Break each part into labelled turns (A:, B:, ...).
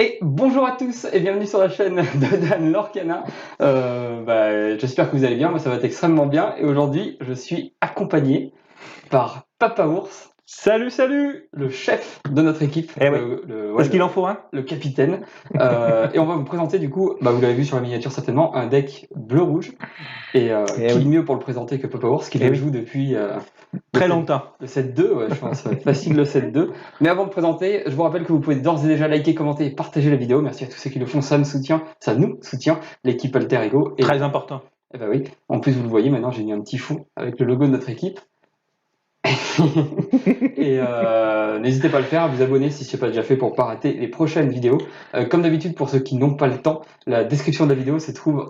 A: Et bonjour à tous et bienvenue sur la chaîne de Dan Lorcana. J'espère que vous allez bien, moi ça va être extrêmement bien. Et aujourd'hui, je suis accompagné par Papa Ours,
B: Salut, salut!
A: le chef de notre équipe,
B: Eh oui. Parce qu'il en faut un.
A: le capitaine. Et on va vous présenter du coup, vous l'avez vu sur la miniature certainement, un deck bleu-rouge. Et qui
B: oui.
A: de mieux pour le présenter que Papa Ours, qui
B: Eh
A: le
B: oui.
A: joue depuis
B: Très longtemps.
A: le 7-2, ouais, je pense, facile le 7-2. Mais avant de présenter, je vous rappelle que vous pouvez d'ores et déjà liker, commenter et partager la vidéo. Merci à tous ceux qui le font, ça nous soutient, l'équipe Alter Ego. Et,
B: Très important.
A: eh ben oui, en plus vous le voyez, maintenant j'ai mis un petit fond avec le logo de notre équipe. Et n'hésitez pas à le faire, à vous abonner si ce n'est pas déjà fait pour ne pas rater les prochaines vidéos. Comme d'habitude, pour ceux qui n'ont pas le temps, la description de la vidéo se trouve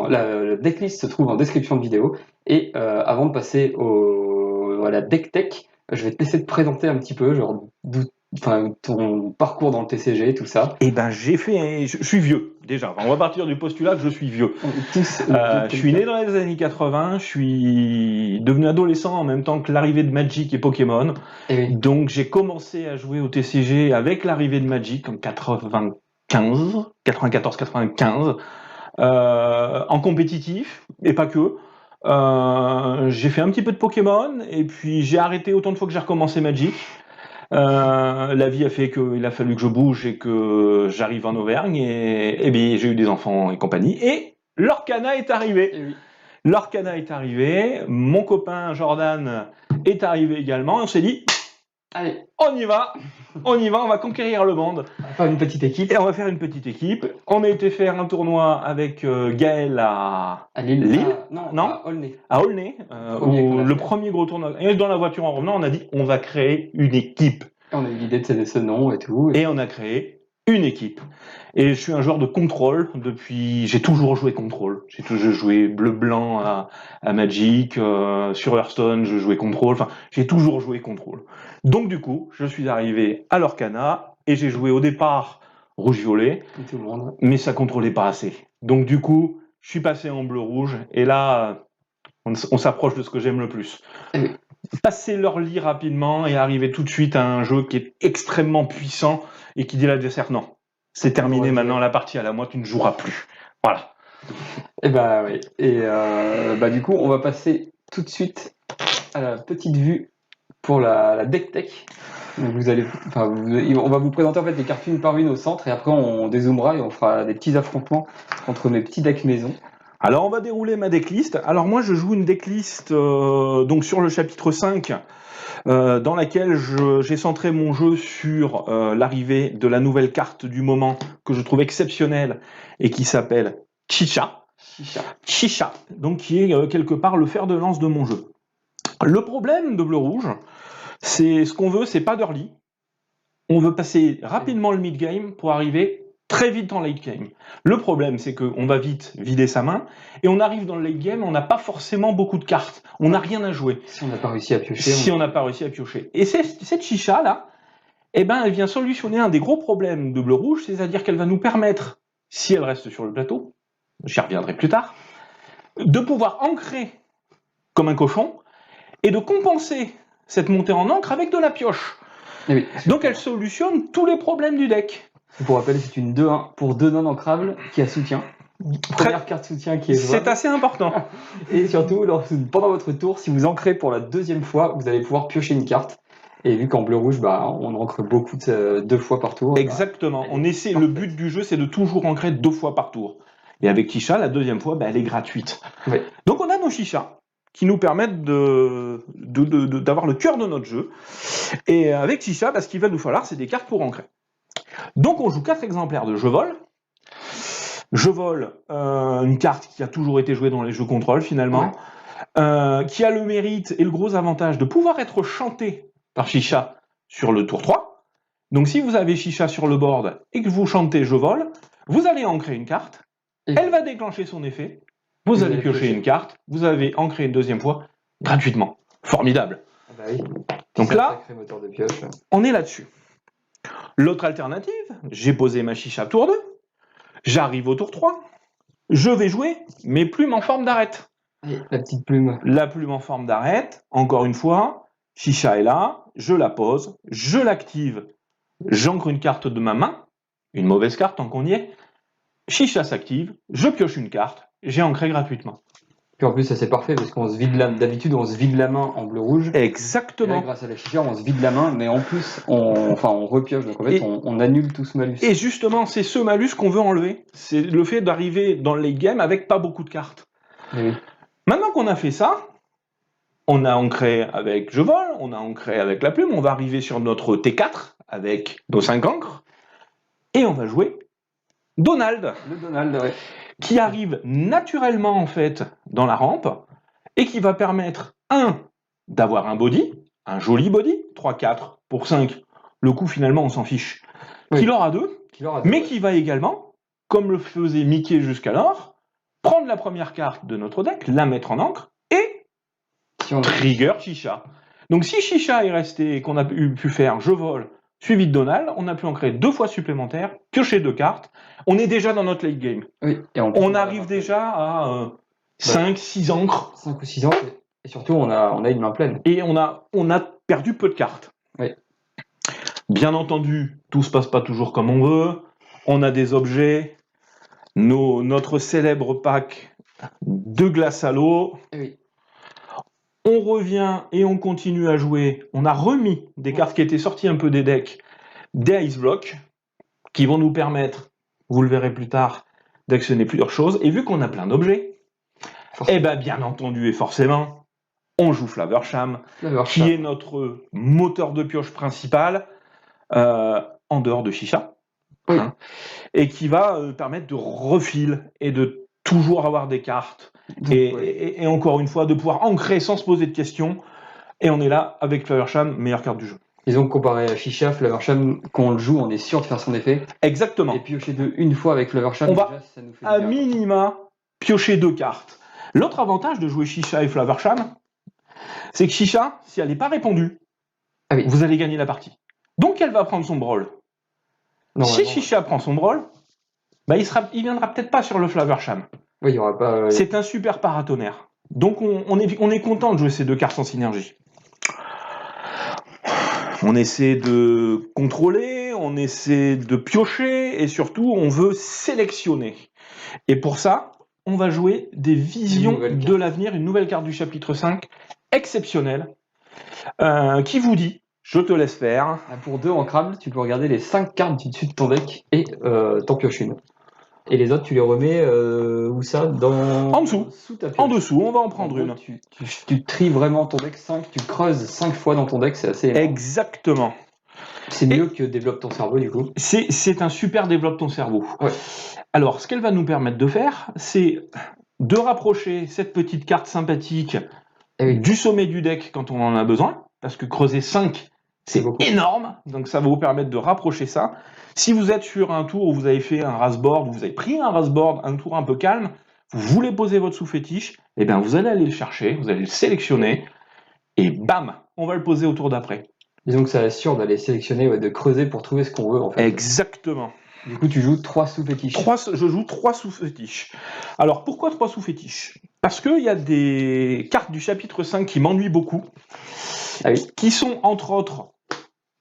A: la decklist se trouve en description de vidéo. Et avant de passer à la deck tech, je vais te laisser te présenter un petit peu, genre ton parcours dans le TCG, tout ça.
B: Eh ben, je suis vieux, déjà. Enfin, on va partir du postulat que je suis vieux.
A: On est tous
B: Je suis né dans les années 80, je suis devenu adolescent en même temps que l'arrivée de Magic et Pokémon.
A: Et oui.
B: Donc, j'ai commencé à jouer au TCG avec l'arrivée de Magic en 94-95, en compétitif, et pas que. J'ai fait un petit peu de Pokémon, et puis j'ai arrêté autant de fois que j'ai recommencé Magic. La vie a fait qu'il a fallu que je bouge et que j'arrive en Auvergne, et bien, j'ai eu des enfants et compagnie, et Lorcana est arrivé.
A: Et oui.
B: Lorcana est arrivé, mon copain Jordan est arrivé également, et on s'est dit,
A: Allez,
B: on y va, on va conquérir le monde.
A: on va faire une petite équipe.
B: Et on va faire une petite équipe. On a été faire un tournoi avec Gaël à
A: À Lille.
B: Non.
A: À Aulnay.
B: à Aulnay, le premier gros tournoi. Et dans la voiture en revenant, on a dit on va créer une équipe.
A: Et on a eu l'idée de céder ce nom et tout.
B: Et on a créé une équipe. Et je suis un joueur de contrôle depuis. J'ai toujours joué contrôle. J'ai toujours joué bleu-blanc à Magic, sur Hearthstone, je jouais contrôle. Enfin, j'ai toujours joué contrôle. Donc du coup, je suis arrivé à Lorcana et j'ai joué au départ rouge-violet,
A: Tout le monde.
B: mais ça contrôlait pas assez. Donc du coup, je suis passé en bleu-rouge et là, on s'approche de ce que j'aime le plus. Passer leur lit rapidement et arriver tout de suite à un jeu qui est extrêmement puissant et qui dit à l'adversaire non. C'est terminé maintenant la partie à la moi, tu ne joueras plus. Voilà.
A: Et oui. Et du coup, on va passer tout de suite à la petite vue pour la deck tech. Donc on va vous présenter en fait les cartes une par une au centre et après on dézoomera et on fera des petits affrontements entre mes petits decks maison.
B: Alors on va dérouler ma decklist. Alors moi je joue une decklist donc sur le chapitre 5 dans laquelle j'ai centré mon jeu sur l'arrivée de la nouvelle carte du moment que je trouve exceptionnelle et qui s'appelle Chicha, donc qui est quelque part le fer de lance de mon jeu. Le problème de bleu-rouge, c'est ce qu'on veut, c'est pas d'early. On veut passer rapidement le mid-game pour arriver très vite en late game. Le problème, c'est qu'on va vite vider sa main, et on arrive dans le late game, on n'a pas forcément beaucoup de cartes, on n'a rien à jouer.
A: Si on n'a pas réussi à piocher.
B: Et cette chicha-là, elle vient solutionner un des gros problèmes de bleu-rouge, c'est-à-dire qu'elle va nous permettre, si elle reste sur le plateau, j'y reviendrai plus tard, de pouvoir ancrer comme un cochon, et de compenser cette montée en encre avec de la pioche.
A: Oui.
B: Donc elle solutionne tous les problèmes du deck.
A: Pour rappel, c'est une 2-1 pour 2 non ancrables qui a soutien. Première carte soutien qui est jouable.
B: C'est assez important.
A: Et surtout, pendant votre tour, si vous ancrez pour la deuxième fois, vous allez pouvoir piocher une carte. Et vu qu'en bleu-rouge, on ancre beaucoup 2 fois par tour.
B: Exactement. Le but du jeu, c'est de toujours ancrer 2 fois par tour. Et avec Chicha, la deuxième fois, elle est gratuite.
A: Oui.
B: Donc on a nos Chichas qui nous permettent d'avoir le cœur de notre jeu. Et avec Chicha, ce qu'il va nous falloir, c'est des cartes pour ancrer. Donc on joue 4 exemplaires de Je Vole. Je Vole, une carte qui a toujours été jouée dans les jeux contrôle finalement, qui a le mérite et le gros avantage de pouvoir être chantée par Chicha sur le tour 3. Donc si vous avez Chicha sur le board et que vous chantez Je Vole, vous allez ancrer une carte, elle va déclencher son effet, vous allez piocher une carte, vous avez ancré une deuxième fois, gratuitement. Formidable.
A: Oui.
B: Donc là, on est là-dessus. L'autre alternative, j'ai posé ma chicha tour 2, j'arrive au tour 3, je vais jouer mes plumes en forme d'arête.
A: La petite plume.
B: La plume en forme d'arête, encore une fois, chicha est là, je la pose, je l'active, j'ancre une carte de ma main, une mauvaise carte tant qu'on y est. Chicha s'active, je pioche une carte, j'ai ancré gratuitement.
A: Puis en plus, ça c'est parfait parce qu'on se vide d'habitude, on se vide la main en bleu-rouge. Et là,
B: Exactement.
A: grâce à la chicha, on se vide la main, mais en plus, on repioche. Donc en fait, on annule tout ce malus.
B: Et justement, c'est ce malus qu'on veut enlever. C'est le fait d'arriver dans le late game avec pas beaucoup de cartes.
A: Oui.
B: Maintenant qu'on a fait ça, on a ancré avec je vole, on a ancré avec la plume, on va arriver sur notre T4 avec nos 5 encres, et on va jouer Donald.
A: Le Donald, ouais.
B: Qui arrive naturellement en fait dans la rampe, et qui va permettre, d'avoir un body, un joli body, 3-4 pour 5, le coup finalement on s'en fiche,
A: Oui.
B: qu'il aura 2, mais qui va également, comme le faisait Mickey jusqu'alors, prendre la première carte de notre deck, la mettre en encre, et trigger Chicha. Donc si Chicha est resté, qu'on a pu faire je vole, suivi de Donald, on a pu ancrer 2 fois supplémentaire, piocher 2 cartes, on est déjà dans notre late game.
A: Oui, et
B: on arrive déjà à 5-6 encres.
A: 5 ou 6 encres, et surtout on a une main pleine.
B: Et on a perdu peu de cartes.
A: Oui.
B: Bien entendu, tout se passe pas toujours comme on veut, on a des objets, notre célèbre pack de glace à l'eau.
A: Oui.
B: On revient et on continue à jouer. On a remis des cartes qui étaient sorties un peu des decks, des Ice Block, qui vont nous permettre, vous le verrez plus tard, d'actionner plusieurs choses. Et vu qu'on a plein d'objets, eh ben bien entendu et forcément, on joue Flaversham, qui est notre moteur de pioche principal, en dehors de Chicha,
A: oui.
B: Et qui va permettre de refil et de toujours avoir des cartes. Et encore une fois, de pouvoir ancrer sans se poser de questions. Et on est là avec Flaversham, meilleure carte du jeu.
A: Disons que comparé à Chicha, Flaversham, quand on le joue, on est sûr de faire son effet.
B: Exactement.
A: Et piocher une fois avec Flaversham,
B: on va ça nous fait à minima piocher 2 cartes. L'autre avantage de jouer Chicha et Flaversham, c'est que Chicha, si elle n'est pas répondue, vous allez gagner la partie. Donc elle va prendre son brawl. Si Chicha prend son brawl, bah, il viendra peut-être pas sur le Flaversham.
A: Oui, il y aura pas.
B: C'est un super paratonnerre. Donc on est content de jouer ces 2 cartes en synergie. On essaie de contrôler, on essaie de piocher, et surtout on veut sélectionner. Et pour ça, on va jouer des visions de l'avenir, une nouvelle carte du chapitre 5, exceptionnelle, qui vous dit, je te laisse faire.
A: Pour 2 ancrables, tu peux regarder les 5 cartes du dessus de ton deck et t'en pioches une. Et les autres, tu les remets où ça
B: en dessous. En dessous, on va en prendre une.
A: Tu tries vraiment ton deck 5, tu creuses 5 fois dans ton deck, c'est assez énorme.
B: Exactement.
A: C'est mieux que développe ton cerveau, du coup.
B: C'est un super développe ton cerveau.
A: Ouais.
B: Alors, ce qu'elle va nous permettre de faire, c'est de rapprocher cette petite carte sympathique du sommet du deck quand on en a besoin, parce que creuser 5, c'est énorme, donc ça va vous permettre de rapprocher ça. Si vous êtes sur un tour où vous avez fait un rasboard, vous avez pris un rasboard, un tour un peu calme, vous voulez poser votre sous-fétiche, eh bien vous allez aller le chercher, vous allez le sélectionner, et bam, on va le poser au tour d'après.
A: Disons que ça assure d'aller sélectionner, de creuser pour trouver ce qu'on veut, en fait.
B: Exactement.
A: Du coup, tu joues 3 sous-fétiches.
B: Je joue 3 sous-fétiches. Alors, pourquoi 3 sous-fétiches? Parce qu'il y a des cartes du chapitre 5 qui m'ennuient beaucoup, qui sont, entre autres,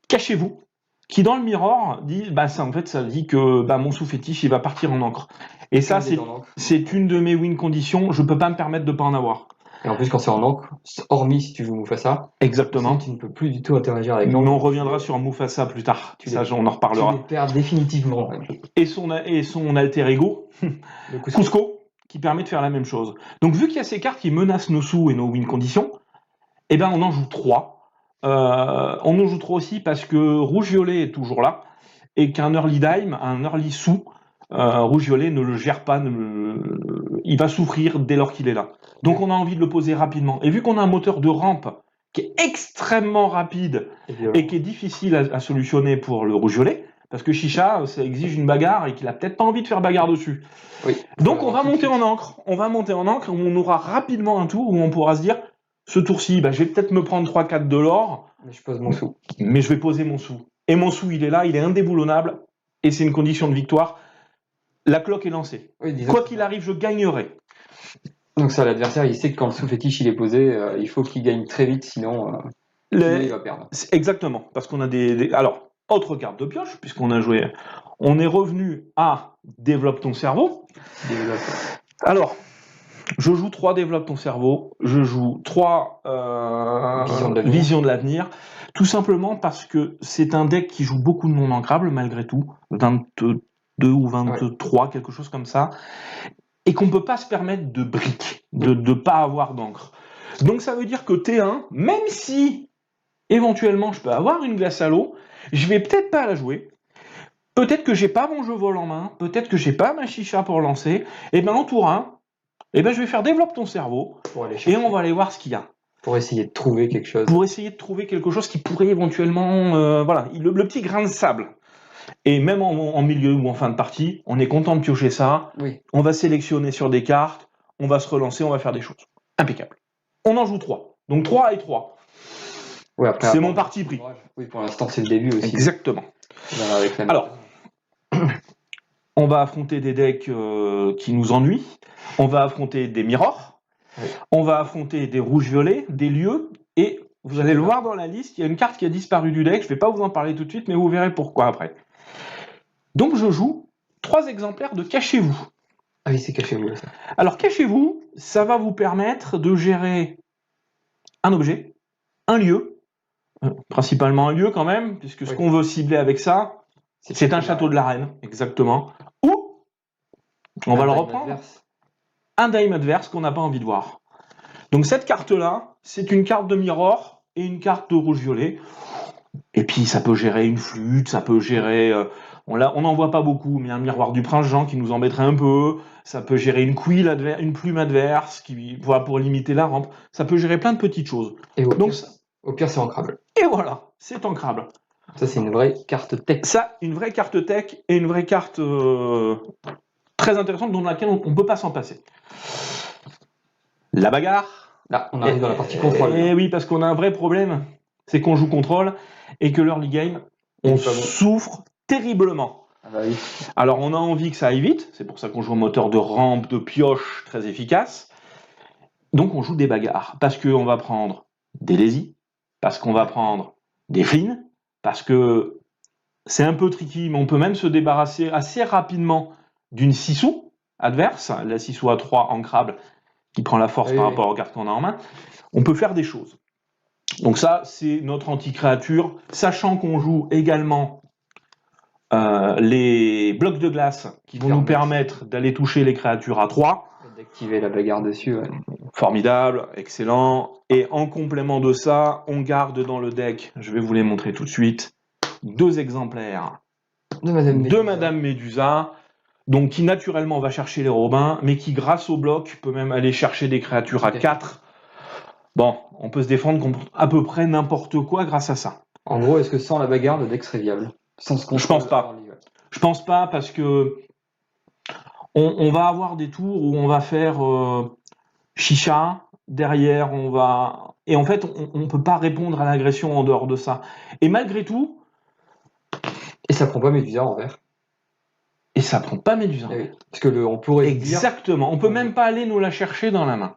B: Cachez-vous, qui dans le mirror dit, ça dit que mon sous-fétiche, il va partir en encre. Et ça, c'est une de mes win conditions, je peux pas me permettre de pas en avoir.
A: Et en plus, quand c'est en encre, hormis si tu joues Mufasa,
B: exactement,
A: tu ne peux plus du tout interagir avec
B: l'encre. On reviendra sur Mufasa plus tard, on en reparlera.
A: Tu les perds définitivement.
B: Et son alter ego, le Cusco, qui permet de faire la même chose. Donc vu qu'il y a ces cartes qui menacent nos sous et nos win conditions, eh ben on en joue 3. On en joue 3 aussi parce que Rouge-Violet est toujours là, et qu'un early dime, un early sous, Rouge-Violet ne le gère pas, il va souffrir dès lors qu'il est là. Donc on a envie de le poser rapidement. Et vu qu'on a un moteur de rampe qui est extrêmement rapide et qui est difficile à solutionner pour le Rouge-Violet, parce que Chicha, ça exige une bagarre et qu'il a peut-être pas envie de faire bagarre dessus.
A: Oui.
B: Donc on va monter en encre. On va monter en encre où on aura rapidement un tour où on pourra se dire, ce tour-ci, je vais peut-être me prendre 3-4 de l'or.
A: Mais je pose mon sou.
B: Mais je vais poser mon sou. Et mon sou, il est là, il est indéboulonnable. Et c'est une condition de victoire. La cloque est lancée. Oui, quoi qu'il arrive, je gagnerai.
A: Donc ça, l'adversaire, il sait que quand le sous-fétiche il est posé, il faut qu'il gagne très vite, sinon il va perdre.
B: Exactement, parce qu'on a Alors, autre carte de pioche, puisqu'on a joué, on est revenu à développe ton cerveau.
A: Développe.
B: Alors, je joue 3 développe ton cerveau, je joue 3 visions de l'avenir, tout simplement parce que c'est un deck qui joue beaucoup de non ancrables malgré tout, 22 ou 23, quelque chose comme ça, et qu'on ne peut pas se permettre de briques, de ne pas avoir d'encre. Donc ça veut dire que T1, même si éventuellement je peux avoir une glace à l'eau, je vais peut-être pas la jouer. Peut-être que j'ai pas mon jeu vol en main, peut-être que j'ai pas ma chicha pour lancer, et bien en tour 1, je vais faire développe ton cerveau, et on va aller voir ce qu'il y a.
A: Pour essayer de trouver quelque chose.
B: Pour essayer de trouver quelque chose qui pourrait éventuellement... voilà, le petit grain de sable. Et même en milieu ou en fin de partie, on est content de piocher ça, on va sélectionner sur des cartes, on va se relancer, on va faire des choses. Impeccable. On en joue 3. Donc 3 et 3.
A: Ouais, après,
B: c'est mon parti pris.
A: Oui, pour l'instant, c'est le début aussi.
B: Exactement. Alors, on va affronter des decks qui nous ennuient, on va affronter des mirrors, on va affronter des rouges-violets, des lieux, et vous allez le voir dans la liste, il y a une carte qui a disparu du deck, je ne vais pas vous en parler tout de suite, mais vous verrez pourquoi après. Donc je joue 3 exemplaires de Cachez-vous.
A: Ah oui, c'est Cachez-vous. Ça.
B: Alors Cachez-vous, ça va vous permettre de gérer un objet, un lieu, principalement un lieu quand même, puisque ce qu'on veut cibler avec ça, c'est un château de la reine, exactement. Ou, on va le reprendre, un dame adverse qu'on n'a pas envie de voir. Donc cette carte-là, c'est une carte de mirror et une carte de rouge-violet. Et puis ça peut gérer une flûte, ça peut gérer... on n'en voit pas beaucoup, mais un miroir du prince Jean qui nous embêterait un peu. Ça peut gérer une quille adverse, une plume adverse qui voilà, pour limiter la rampe. Ça peut gérer plein de petites choses.
A: Et au pire, c'est ancrable.
B: Et voilà, c'est ancrable.
A: Ça, c'est une vraie carte tech.
B: Ça, une vraie carte tech et une vraie carte très intéressante dans laquelle on ne peut pas s'en passer. La bagarre.
A: Là, on arrive dans la partie contrôle.
B: Et oui, parce qu'on a un vrai problème, c'est qu'on joue contrôle et que l'early game, on souffre terriblement.
A: Ah bah oui.
B: Alors, on a envie que ça aille vite, c'est pour ça qu'on joue un moteur de rampe, de pioche très efficace. Donc, on joue des bagarres, parce qu'on va prendre des lazy, parce qu'on va prendre des flins, parce que c'est un peu tricky, mais on peut même se débarrasser assez rapidement d'une Sissou adverse, la Sissou A3 ancrable, qui prend la force par rapport aux cartes qu'on a en main. On peut faire des choses. Donc ça, c'est notre anti-créature, sachant qu'on joue également les blocs de glace qui vont nous permettre d'aller toucher les créatures à 3.
A: D'activer la bagarre dessus. Ouais.
B: Formidable, excellent. Et en complément de ça, on garde dans le deck, je vais vous les montrer tout de suite, 2 exemplaires de Madame Médusa, donc qui naturellement va chercher les robins, mais qui grâce au bloc peut même aller chercher des créatures à 4. Bon, on peut se défendre contre à peu près n'importe quoi grâce à ça.
A: En gros, est-ce que sans la bagarre, le deck serait viable?
B: Je pense pas. Je pense pas parce que on va avoir des tours où on va faire chicha, derrière on va... Et en fait, on peut pas répondre à l'agression en dehors de ça. Et malgré tout...
A: Et ça prend pas Médusa en vert.
B: Et ça prend pas Médusa.
A: Oui, parce que on pourrait
B: exactement. On peut même pas aller nous la chercher dans la main.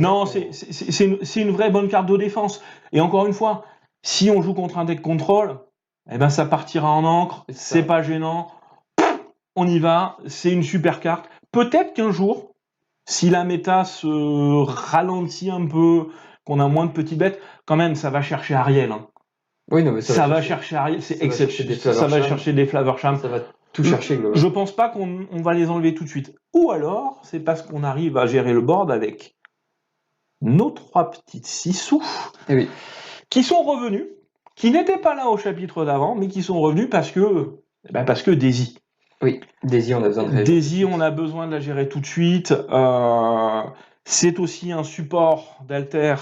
B: Non, c'est une vraie bonne carte de défense. Et encore une fois, si on joue contre un deck contrôle, eh ben ça partira en encre, c'est pas gênant. On y va, c'est une super carte. Peut-être qu'un jour, si la méta se ralentit un peu, qu'on a moins de petites bêtes, quand même, ça va chercher Ariel. Hein.
A: Oui, non, mais
B: ça va chercher Ariel, c'est exceptionnel. Ça va chercher des Flavorsham.
A: Ça va tout chercher, globalement.
B: Je pense pas qu'on va les enlever tout de suite. Ou alors, c'est parce qu'on arrive à gérer le board avec nos 3 petites Sissou qui sont revenus, qui n'étaient pas là au chapitre d'avant, mais qui sont revenus parce que Daisy.
A: Oui, Daisy, on a besoin de la
B: Daisy, on a besoin de la gérer tout de suite. C'est aussi un support d'alter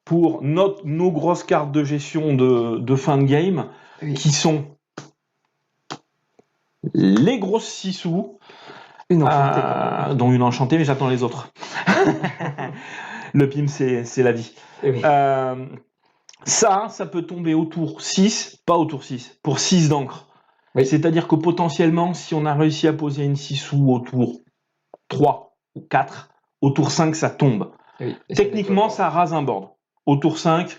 B: pour nos grosses cartes de gestion de fin de game, qui sont les grosses Sissou, dont une enchantée, mais j'attends les autres. Le PIM, c'est la vie. Ça peut tomber au tour 6, pas au tour 6, pour 6 d'encre. Oui. C'est-à-dire que potentiellement, si on a réussi à poser une Sissou au tour 3 ou 4, au tour 5, ça tombe. Oui, techniquement, ça rase un board. Au tour 5, il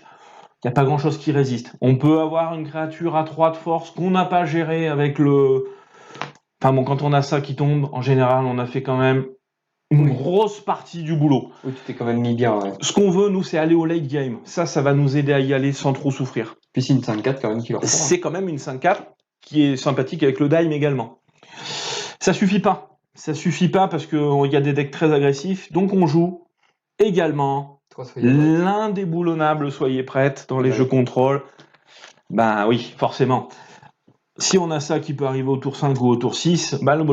B: n'y a pas grand-chose qui résiste. On peut avoir une créature à 3 de force qu'on n'a pas gérée avec le Enfin bon, quand on a ça qui tombe, en général, on a fait quand même une grosse partie du boulot.
A: Oui, tu t'es quand même mis bien. Ouais.
B: Ce qu'on veut, nous, c'est aller au late game. Ça va nous aider à y aller sans trop souffrir.
A: Puis c'est une 5-4 quand même qui leur
B: C'est quand même une 5-4 qui est sympathique avec le dime également. Ça suffit pas. Ça suffit pas parce qu'il y a des decks très agressifs. Donc on joue également l'indéboulonnable Soyez prête dans les jeux contrôle. Ben oui, forcément. Si on a ça qui peut arriver au tour 5 ou au tour 6, ben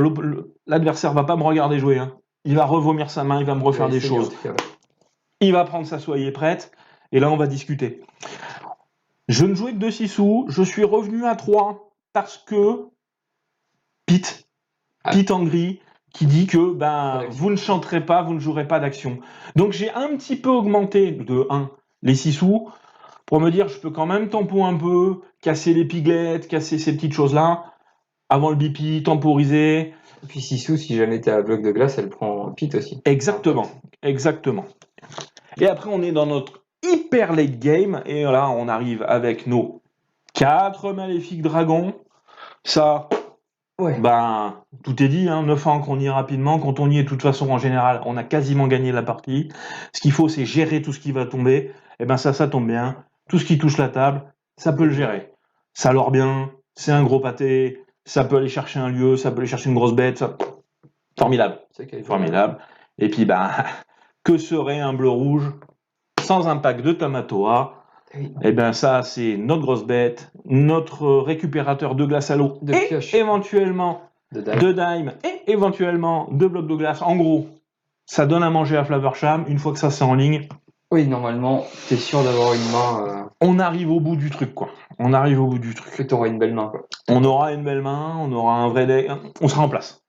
B: l'adversaire va pas me regarder jouer. Hein. Il va revomir sa main, il va me refaire des choses. Il va prendre sa Soyez prête, et là on va discuter. Je ne jouais que de 6 sous, je suis revenu à 3 parce que Pete en gris, qui dit que vous ne chanterez pas, vous ne jouerez pas d'action. Donc j'ai un petit peu augmenté de 1 les 6 sous pour me dire je peux quand même tempo un peu, casser les piglettes, casser ces petites choses-là, avant le BP, temporiser.
A: Et puis 6 sous, si jamais t'es à bloc de glace, elle prend Pete aussi.
B: Exactement. Et après on est dans notre hyper late game, et là on arrive avec nos 4 maléfiques dragons. Ça... Ouais. Tout est dit, 9 ans qu'on y est rapidement. Quand on y est, de toute façon, en général, on a quasiment gagné la partie. Ce qu'il faut, c'est gérer tout ce qui va tomber. Et ça tombe bien. Tout ce qui touche la table, ça peut le gérer. Ça lore bien, c'est un gros pâté, ça peut aller chercher un lieu, ça peut aller chercher une grosse bête. Ça... Formidable. Formidable. Et puis, que serait un bleu-rouge sans un pack de Tamatoa? Et ça, c'est notre grosse bête, notre récupérateur de glace à l'eau, et éventuellement de dime, et éventuellement de blocs de glace. En gros, ça donne à manger à Flaversham. Une fois que ça c'est en ligne,
A: oui, normalement, t'es sûr d'avoir une main.
B: On arrive au bout du truc, quoi. On arrive au bout du truc.
A: Que t'auras une belle main, quoi.
B: On aura une belle main, on aura un vrai deck. On sera en place.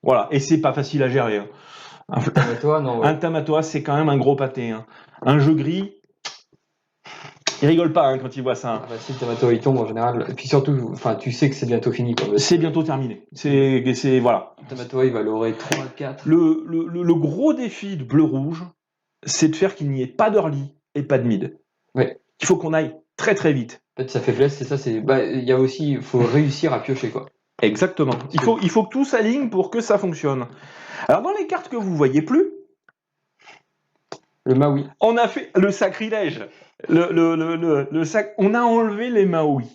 B: Voilà. Et c'est pas facile à gérer.
A: Un Tamatoa, non. Ouais.
B: Un Tamatoa, c'est quand même un gros pâté. Un jeu gris. Il rigole pas quand il voit ça.
A: Si le Tamatoa il tombe en général, et puis surtout, tu sais que c'est bientôt fini.
B: C'est bientôt terminé. C'est voilà.
A: Le Tamatoa il va l'aurer 3, 4.
B: Le gros défi de bleu-rouge, c'est de faire qu'il n'y ait pas d'early et pas de mid.
A: Ouais.
B: Il faut qu'on aille très très vite.
A: En fait, sa faiblesse, c'est ça. Il y a aussi, il faut réussir à piocher, quoi.
B: Exactement. Il faut que tout s'aligne pour que ça fonctionne. Alors dans les cartes que vous voyez plus,
A: le Maui.
B: On a fait le sacrilège. On a enlevé les Maui.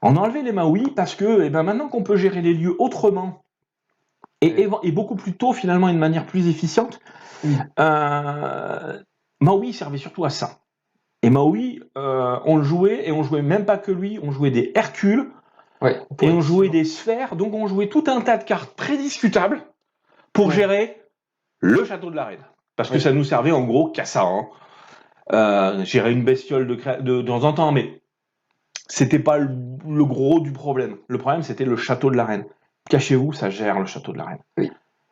B: On a enlevé les Maui parce que maintenant qu'on peut gérer les lieux autrement et beaucoup plus tôt, finalement, d'une manière plus efficiente, Maui servait surtout à ça. Et Maui, on le jouait, et on jouait même pas que lui, on jouait des Hercules, et on jouait des sphères, donc on jouait tout un tas de cartes très discutables pour gérer le château de la reine. Parce que ça nous servait en gros qu'à ça. Gérer une bestiole de temps en temps, mais c'était pas le gros du problème. Le problème, c'était le château de la reine. Cachez-vous, ça gère le château de la reine.
A: Oui.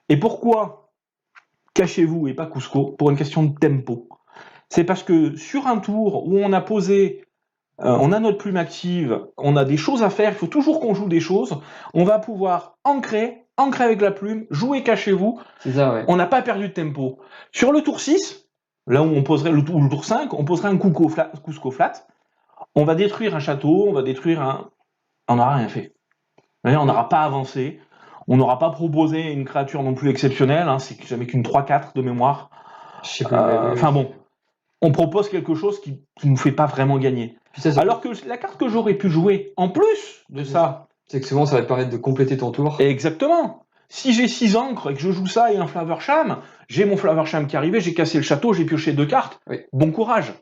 B: Et pourquoi Cachez-vous et pas Cusco? Pour une question de tempo. C'est parce que sur un tour où on a posé, on a notre plume active, on a des choses à faire, il faut toujours qu'on joue des choses, on va pouvoir ancrer avec la plume, jouer Cachez-vous.
A: C'est ça, ouais.
B: On n'a pas perdu de tempo. Sur le tour 6, là où on poserait le tour 5, on poserait un Cusco flat. On va détruire un château, on va détruire un... On n'aura rien fait. On n'aura pas avancé. On n'aura pas proposé une créature non plus exceptionnelle. C'est jamais qu'une 3-4 de mémoire.
A: Je sais plus.
B: On propose quelque chose qui ne nous fait pas vraiment gagner. Alors que la carte que j'aurais pu jouer, en plus de ça...
A: C'est que souvent, ça va te permettre de compléter ton tour.
B: Exactement. Si j'ai 6 encres et que je joue ça et un Flaversham, j'ai mon Flaversham qui arrivait, j'ai cassé le château, j'ai pioché 2 cartes.
A: Oui.
B: Bon courage.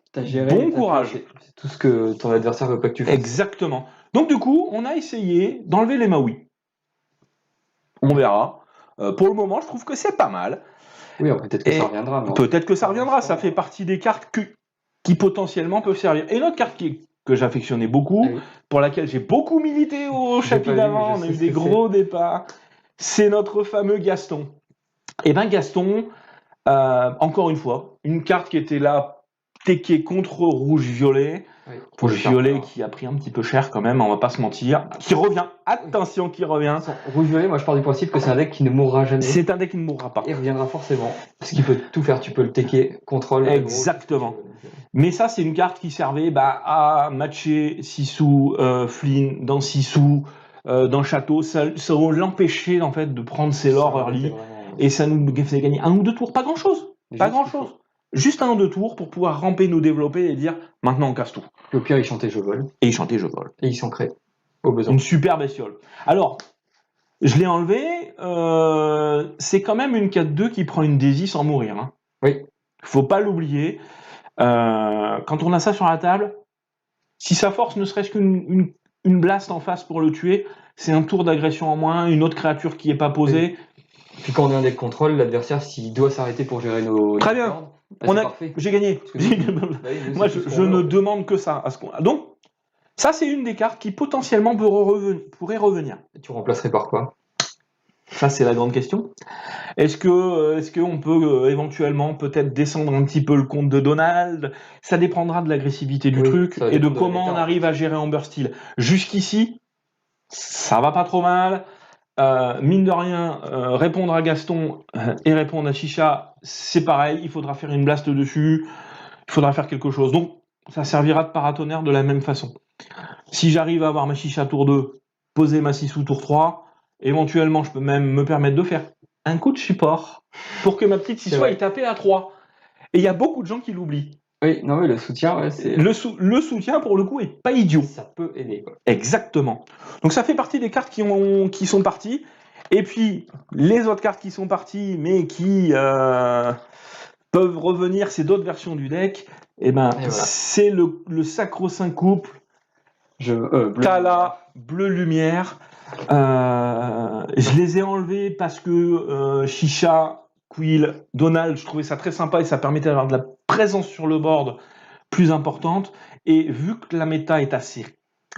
B: Courage.
A: C'est tout ce que ton adversaire veut pas que tu fasses.
B: Exactement. Donc du coup, on a essayé d'enlever les Maui. On verra. Pour le moment, je trouve que c'est pas mal.
A: Oui, peut-être que ça reviendra.
B: Peut-être que ça reviendra. Ça fait partie des cartes qui potentiellement peuvent servir. Et l'autre carte que j'affectionnais beaucoup, pour laquelle j'ai beaucoup milité au chapitre d'avant, on a eu des gros départs, c'est notre fameux Gaston. Et Gaston, encore une fois, une carte qui était là, tequée contre rouge-violet, rouge-violet qui a pris un petit peu cher quand même, on va pas se mentir, qui revient, attention, qui revient.
A: Rouge-violet, moi je pars du principe que c'est un deck qui ne mourra jamais.
B: C'est un deck qui ne mourra pas.
A: Il reviendra forcément, parce qu'il peut tout faire, tu peux le tequer, contrôle.
B: Exactement. Mais ça, c'est une carte qui servait à matcher Sissou, Flynn dans Sissou, dans le château, ça l'empêchait en fait de prendre ses lords early, et ça nous faisait gagner 1 ou 2 tours, pas grand-chose, juste 1 ou 2 tours pour pouvoir ramper, nous développer et dire maintenant on casse tout.
A: Et au pire, il chantait je vole.
B: Et il chantait je vole.
A: Et il s'ancrait au besoin.
B: Une super bestiole. Alors, je l'ai enlevé, c'est quand même une 4-2 qui prend une Daisy sans mourir. Hein.
A: Oui.
B: Faut pas l'oublier. Quand on a ça sur la table, si ça force ne serait-ce qu'une blast en face pour le tuer, c'est un tour d'agression en moins, une autre créature qui est pas posée.
A: Oui. Puis quand on est un deck contrôle, l'adversaire, s'il doit s'arrêter pour gérer nos...
B: Très bien. J'ai gagné. Moi, je ne demande que ça. Donc, ça, c'est une des cartes qui potentiellement pourrait revenir.
A: Et tu remplacerais par quoi?
B: Ça, c'est la grande question. Est-ce qu'on peut éventuellement peut-être descendre un petit peu le compte de Donald? Ça dépendra de l'agressivité du truc et de comment on arrive à gérer Amber Steel. Jusqu'ici, ça va pas trop mal. Mine de rien, répondre à Gaston et répondre à Chicha, c'est pareil. Il faudra faire une blast dessus. Il faudra faire quelque chose. Donc, ça servira de paratonnerre de la même façon. Si j'arrive à avoir ma Chicha tour 2, poser ma 6 ou tour 3, éventuellement, je peux même me permettre de faire un coup de support pour que ma petite 6 soit tapée à 3. Et il y a beaucoup de gens qui l'oublient.
A: Oui, non, mais le soutien, c'est...
B: Le soutien, pour le coup, est pas idiot.
A: Ça peut aider, quoi.
B: Exactement. Donc ça fait partie des cartes qui sont parties. Et puis, les autres cartes qui sont parties, mais qui peuvent revenir, c'est d'autres versions du deck. Et voilà. C'est le sacro-saint couple Kala, bleu lumière. Je les ai enlevés parce que Chicha, Quill, Donald, je trouvais ça très sympa et ça permettait d'avoir de la présence sur le board plus importante. Et vu que la méta est assez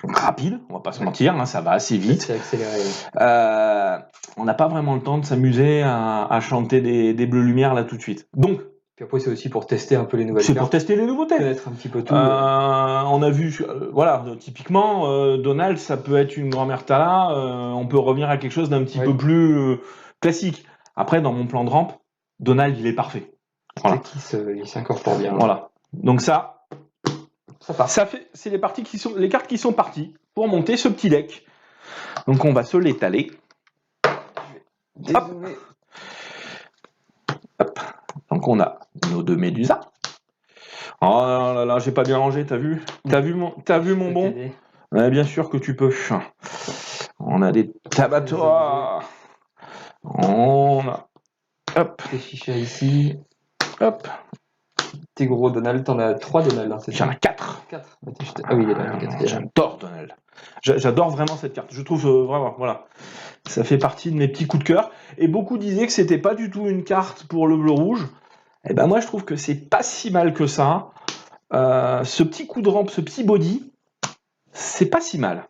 B: rapide, on va pas se mentir, hein, ça va assez vite.
A: C'est accéléré.
B: On n'a pas vraiment le temps de s'amuser à chanter des bleus lumières là tout de suite. Donc,
A: puis après, c'est aussi pour tester un peu les nouvelles cartes.
B: C'est pour tester les nouveautés.
A: Connaître un petit peu tout.
B: On a vu, voilà, typiquement, Donald, ça peut être une grand-mère Tala. On peut revenir à quelque chose d'un petit peu plus classique. Après, dans mon plan de rampe, Donald, il est parfait. Voilà.
A: Il s'incorpore bien.
B: Voilà. Donc c'est les cartes qui sont parties pour monter ce petit deck. Donc on va se l'étaler. Hop. Hop. Donc on a nos 2 Médusas. Oh là là, j'ai pas bien rangé, t'as vu? T'as vu mon bon? Ouais, bien sûr que tu peux. On a des Tabatoa. On a... Hop.
A: Des chichas ici.
B: Hop.
A: T'es gros Donald, t'en as 3 Donald. Hein,
B: J'en ai 4.
A: 4. Ah oui, il est là, le 4.
B: J'adore Donald. J'adore vraiment cette carte. Je trouve vraiment, voilà. Ça fait partie de mes petits coups de cœur. Et beaucoup disaient que c'était pas du tout une carte pour le bleu-rouge. Et ben moi je trouve que c'est pas si mal que ça. Ce petit coup de rampe, ce petit body, c'est pas si mal.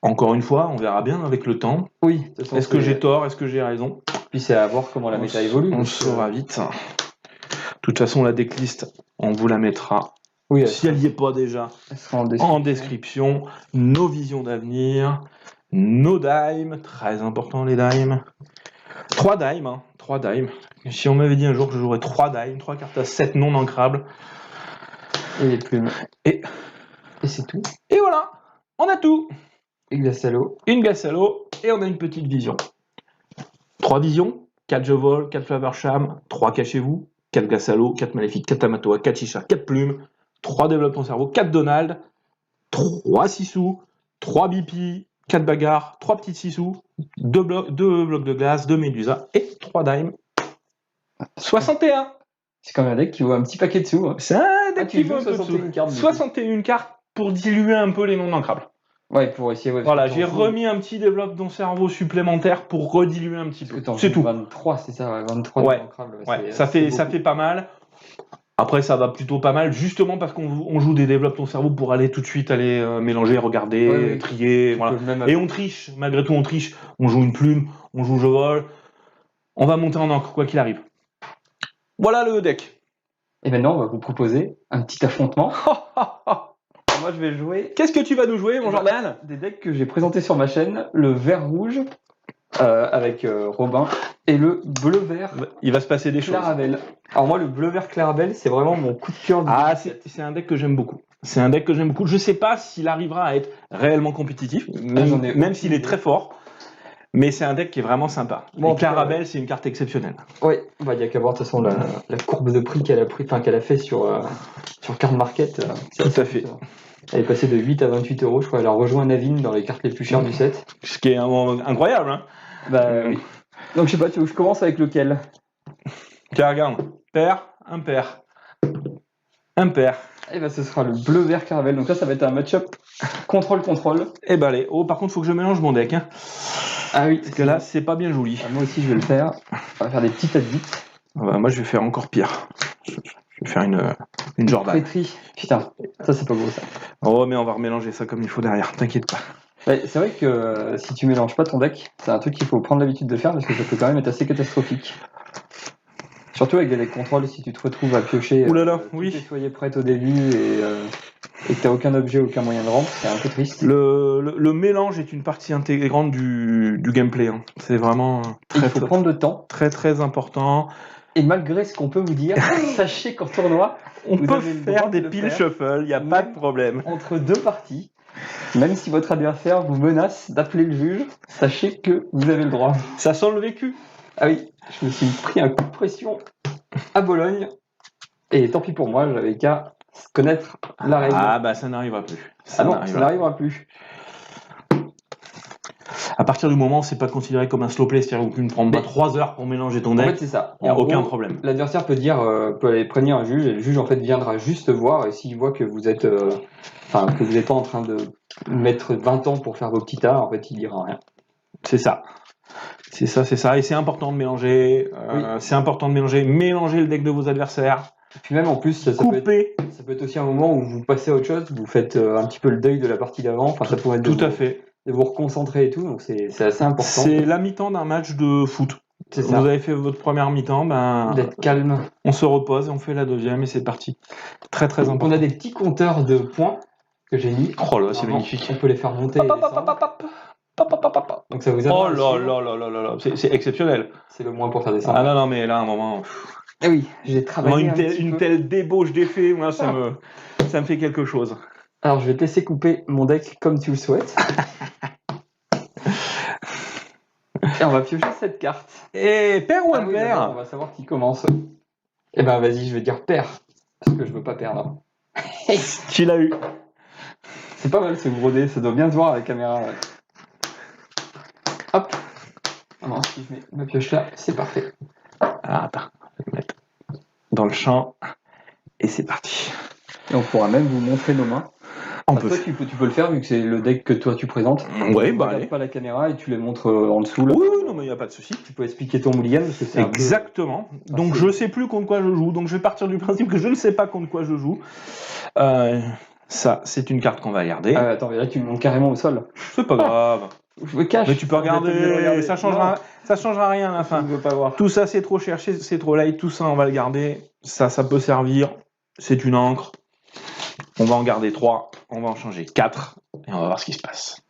B: Encore une fois, on verra bien avec le temps.
A: Oui.
B: Est-ce que j'ai tort? Est-ce que j'ai raison?
A: Puis c'est à voir comment la méta évolue.
B: On saura vite. De toute façon, la decklist, on vous la mettra.
A: Oui,
B: si elle n'y est pas déjà, en description. Nos visions d'avenir, nos dimes, très important les dimes. 3 dimes, hein, 3 dimes. Si on m'avait dit un jour que je jouerais 3 dimes, 3 cartes à 7 non ancrables.
A: Et les plumes. Et c'est tout.
B: Et voilà, on a tout.
A: Une glace à l'eau.
B: Une glace à l'eau, et on a une petite vision. 3 visions, 4 je vole, 4 Flavor Sham, 3 cachez-vous, 4 glace à l'eau, 4 maléfiques, 4 Tamatoa, 4 Chicha, 4 plumes, 3 développe ton cerveau, 4 Donald, 3 Sissou, 3 BP, 4 bagarres, 3 petites Sissou, 2 blocs de glace, 2 Médusa et 3 dimes. 61.
A: C'est quand même un deck qui vaut un petit paquet de sous. Hein.
B: C'est un deck qui vaut un peu de sous. 61 cartes pour diluer un peu les non ancrables.
A: Ouais, pour essayer. Ouais,
B: voilà, j'ai remis un petit développe ton cerveau supplémentaire pour rediluer un petit peu. C'est tout.
A: 23, c'est ça, 23
B: ouais. Ouais, ça fait pas mal. Après, ça va plutôt pas mal, justement parce qu'on joue des développe ton cerveau pour aller tout de suite mélanger, regarder, trier, voilà. Et on triche, malgré tout on triche. On joue une plume, on joue je vole. On va monter en encre, quoi qu'il arrive. Voilà le deck.
A: Et maintenant, on va vous proposer un petit affrontement. Moi, je vais jouer...
B: Qu'est-ce que tu vas nous jouer, mon Jordan?
A: Des decks que j'ai présentés sur ma chaîne. Le vert-rouge, avec Robin, et le bleu-vert.
B: Il va se passer des choses.
A: Clarabelle. Alors moi, le bleu-vert Clarabelle, c'est vraiment mon coup de cœur.
B: C'est un deck que j'aime beaucoup. C'est un deck que j'aime beaucoup. Je sais pas s'il arrivera à être réellement compétitif,
A: j'en ai
B: même
A: aucune
B: s'il est
A: idée.
B: très fort. Mais c'est un deck qui est vraiment sympa.
A: Bon, en
B: Et
A: tout cas,
B: Clarabelle, c'est une carte exceptionnelle.
A: Ouais, bah il y a qu'à voir de toute façon la courbe de prix qu'elle a pris, enfin qu'elle a fait sur Card Market. C'est
B: Tout
A: assez
B: à fait.
A: impressionnant. Elle est passée de 8 à 28 euros, je crois. Elle a rejoint Navin dans les cartes les plus chères du set.
B: Ce qui est incroyable. Hein.
A: Bah oui. Donc je sais pas, tu veux que je commence avec lequel?
B: Tiens, regarde. Pair, impair. Impair.
A: Eh ben ce sera le bleu-vert caramel. Donc là ça va être un match-up contrôle-contrôle.
B: Et bah allez. Oh, par contre, faut que je mélange mon deck. Hein.
A: Ah oui,
B: Parce que là, c'est pas bien joli.
A: moi aussi je vais le faire. On va faire des petites adits.
B: Ah bah, moi, je vais faire encore pire. Je vais faire une Jordan.
A: Pétri. Putain, ça c'est pas beau ça.
B: Oh, mais on va remélanger ça comme il faut derrière. T'inquiète pas.
A: Ouais, c'est vrai que si tu mélanges pas ton deck, c'est un truc qu'il faut prendre l'habitude de faire parce que ça peut quand même être assez catastrophique. Surtout avec des decks contrôle, si tu te retrouves à piocher
B: Ouh là là,
A: toutes
B: oui.
A: les soyez prêtes au début et que t'as aucun objet, aucun moyen de rampe, c'est un peu triste.
B: Le mélange est une partie intégrante du gameplay. Hein. C'est vraiment
A: Et il faut prendre le temps.
B: très très important.
A: Et malgré ce qu'on peut vous dire, sachez qu'en tournoi,
B: On
A: vous
B: peut
A: avez le droit
B: faire
A: de
B: des
A: le
B: piles
A: faire.
B: shuffle, il n'y a pas de problème.
A: Entre deux parties, même si votre adversaire vous menace d'appeler le juge, sachez que vous avez le droit.
B: Ça sent le vécu.
A: Ah oui, je me suis pris un coup de pression à Bologne, et tant pis pour moi, j'avais qu'à connaître la règle.
B: Ah bah ça n'arrivera plus.
A: Ça n'arrivera plus.
B: À partir du moment où c'est pas considéré comme un slow play, c'est-à-dire que tu ne prends pas
A: Mais-
B: 3 heures pour mélanger ton
A: En fait,
B: deck,
A: c'est ça.
B: il n'y a
A: En
B: aucun
A: gros,
B: problème.
A: l'adversaire peut aller prévenir un juge, et le juge en fait viendra juste voir, et s'il voit que vous êtes, que vous n'êtes pas en train de mettre 20 ans pour faire vos petits tas, en fait, il dira rien.
B: C'est ça. C'est ça. Et c'est important de mélanger.
A: Oui.
B: C'est important de mélanger le deck de vos adversaires.
A: Et puis même en plus, ça peut être aussi un moment où vous passez à autre chose, vous faites un petit peu le deuil de la partie d'avant, enfin ça pourrait être
B: Tout à fait.
A: de vous reconcentrer et tout, donc c'est assez important.
B: C'est la mi-temps d'un match de foot.
A: C'est
B: Vous
A: ça.
B: avez fait votre première mi-temps,
A: D'être calme.
B: on se repose et on fait la deuxième et c'est parti. Très très
A: Donc
B: important.
A: on a des petits compteurs de points que j'ai mis.
B: Oh là, c'est
A: Normalement,
B: magnifique.
A: On peut les faire monter et descendre. Donc ça vous aide.
B: Oh là, c'est exceptionnel.
A: C'est le moins pour faire descendre.
B: Ah non, mais là, à un moment,
A: Eh oui, j'ai travaillé
B: une telle débauche d'effet, moi, ça me fait quelque chose.
A: Alors je vais te laisser couper mon deck comme tu le souhaites. Et on va piocher cette carte.
B: Et père ou
A: Ah oui,
B: impair
A: d'abord, on va savoir qui commence. Eh ben vas-y, je vais dire père. Parce que je veux pas perdre.
B: Qui l'a eu?
A: C'est pas mal ce gros dé, ça doit bien se voir à la caméra. Ouais. Hop. Ah non, si je mets ma pioche là, c'est parfait.
B: Alors attends, je vais le mettre dans le champ. Et c'est parti.
A: Et on pourra même vous montrer nos mains.
B: On
A: Enfin,
B: peut
A: toi, tu peux le faire vu que c'est le deck que toi tu présentes.
B: Ouais,
A: Tu
B: bah
A: regardes
B: allez.
A: pas la caméra et tu les montres en dessous. Là.
B: Oui, non, mais il n'y a pas de souci.
A: Tu peux expliquer ton mulligan parce que c'est un peu...
B: Exactement. Donc je sais plus contre quoi je joue. Donc je vais partir du principe que je ne sais pas contre quoi je joue. Ça, c'est une carte qu'on va garder.
A: Attends, mais là tu me montes carrément au sol.
B: C'est pas grave.
A: Je me cache.
B: Mais tu peux regarder. Ça changera rien à la fin.
A: Je veux pas voir.
B: Tout ça, c'est trop cher, c'est trop light. Tout ça, on va le garder. Ça peut servir. C'est une encre. On va en garder 3. On va en changer 4. Et on va voir ce qui se passe.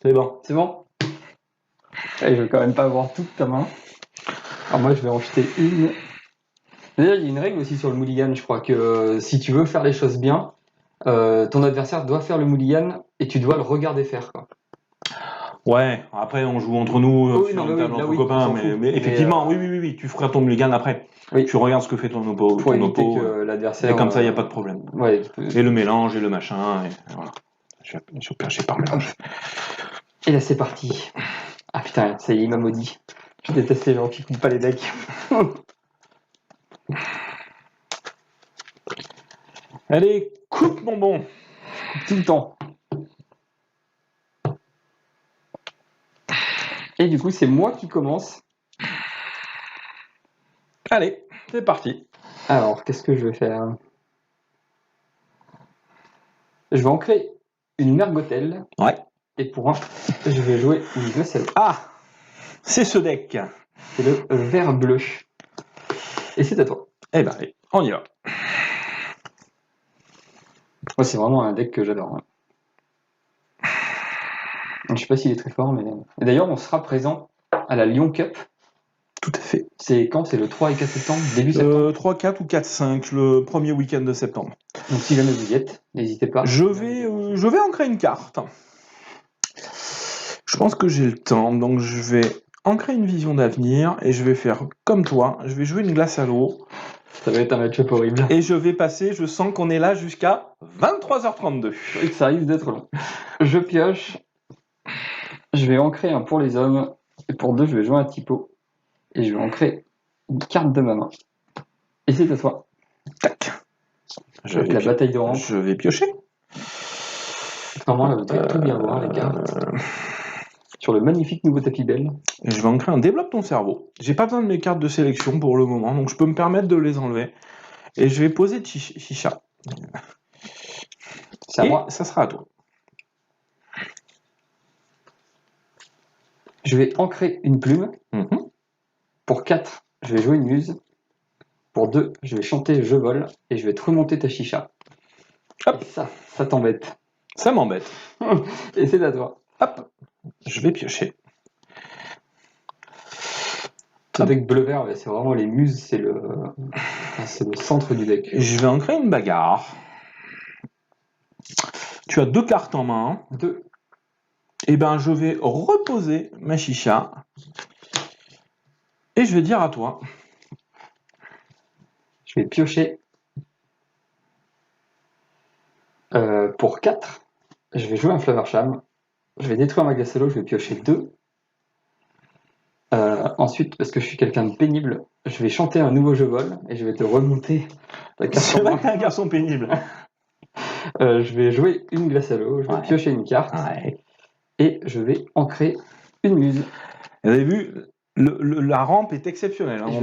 B: C'est bon.
A: C'est bon. Allez, je vais quand même pas avoir toute ta main. Alors moi, je vais en jeter une. D'ailleurs, il y a une règle aussi sur le mulligan. Je crois que si tu veux faire les choses bien, ton adversaire doit faire le mulligan et tu dois le regarder faire. Quoi.
B: Ouais, après on joue entre nous,
A: Oui,
B: sur
A: non,
B: une
A: mais
B: table
A: oui, là,
B: entre
A: oui,
B: copains,
A: on s'en fout.
B: mais effectivement, oui, tu feras ton mulligan après.
A: Oui.
B: Tu regardes ce que fait ton
A: Pour
B: oppo,
A: éviter que l'adversaire...
B: et comme ça, il n'y a pas de problème.
A: Ouais,
B: Et le mélange, et le machin, et voilà. J'ai pas mélange.
A: Et là, c'est parti. Ah putain, ça y est, il m'a maudit. Je déteste les gens qui coupent pas les decks.
B: Allez, coupe mon bon.
A: Tout le temps. Et du coup, c'est moi qui commence.
B: Allez, c'est parti.
A: Alors, qu'est-ce que je vais faire? Je vais ancrer une mergotelle.
B: Ouais.
A: Et pour un, je vais jouer une vaisselle.
B: Ah, c'est ce deck.
A: C'est le vert bleu. Et c'est à toi.
B: Eh ben, allez, on y va.
A: Moi, c'est vraiment un deck que j'adore. Hein. Je sais pas s'il est très fort, mais... Et d'ailleurs, on sera présent à la Lyon Cup
B: Tout à fait.
A: C'est quand? C'est le 3 et 4 septembre? Début septembre?
B: 3, 4 ou 4, 5, le premier week-end de septembre.
A: Donc si jamais vous y êtes, n'hésitez pas.
B: Je vais ancrer une carte. Je pense que j'ai le temps, donc je vais ancrer une vision d'avenir et je vais faire comme toi. Je vais jouer une glace à l'eau.
A: Ça va être un match-up horrible.
B: Et je vais passer, je sens qu'on est là jusqu'à 23h32.
A: Et que ça risque d'être long. Je pioche. Je vais ancrer un pour les hommes. Et pour 2, je vais jouer un typo. Et je vais ancrer une carte de ma main. Et c'est à toi.
B: Tac.
A: Avec la bataille de rampe.
B: Je vais piocher.
A: Normalement, là, vous devez tout bien voir, les cartes. Sur le magnifique nouveau tapis belle.
B: Et je vais ancrer un développe ton cerveau. J'ai pas besoin de mes cartes de sélection pour le moment, donc je peux me permettre de les enlever. Et je vais poser Chicha.
A: C'est à moi.
B: Ça sera à toi.
A: Je vais ancrer une plume. Pour 4, je vais jouer une muse. Pour 2, je vais chanter Je vole. Et je vais te remonter ta chicha.
B: Hop.
A: Et ça t'embête.
B: Ça m'embête.
A: Et c'est à toi.
B: Hop. Je vais piocher.
A: Ce deck bleu-vert, c'est vraiment les muses, c'est le centre du deck.
B: Je vais ancrer une bagarre. Tu as 2 cartes en main.
A: 2.
B: Et ben je vais reposer ma chicha. Et je vais dire à toi.
A: Je vais piocher. Pour 4, je vais jouer un Flaversham. Je vais détruire ma glace à l'eau, je vais piocher 2. Ensuite, parce que je suis quelqu'un de pénible, je vais chanter un nouveau Je vole et je vais te remonter la carte.
B: C'est vrai que t'es un garçon pénible.
A: Je vais jouer une glace à l'eau, je vais piocher une carte et je vais ancrer une muse.
B: Vous avez vu, la rampe est exceptionnelle en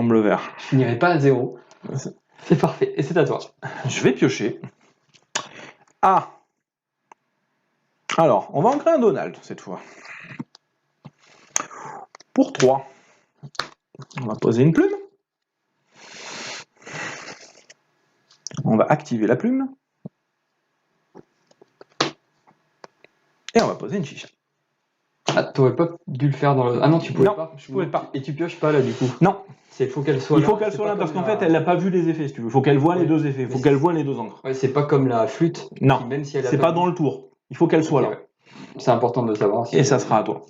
B: bleu vert.
A: Je finirai pas à 0. C'est parfait, et c'est à toi.
B: Je vais piocher. Ah. Alors, on va ancrer un Donald cette fois. Pour 3. On va poser une plume. On va activer la plume. Et on va poser une chicha.
A: Ah, t'aurais pas dû le faire dans le... Ah non, tu pouvais
B: non,
A: pas.
B: je pouvais pas.
A: Et tu pioches pas là du coup.
B: Non.
A: Il faut qu'elle soit là.
B: Il faut qu'elle soit là parce qu'en fait, elle n'a pas vu les effets, si tu veux. Il faut qu'elle voit les 2 effets. Il faut qu'elle voit les 2 encres.
A: Ouais, c'est pas comme la flûte.
B: Non.
A: Qui, même si elle a
B: c'est pas dans le tour. Il faut qu'elle soit là.
A: Ouais. C'est important de le savoir.
B: Et ça sera à toi.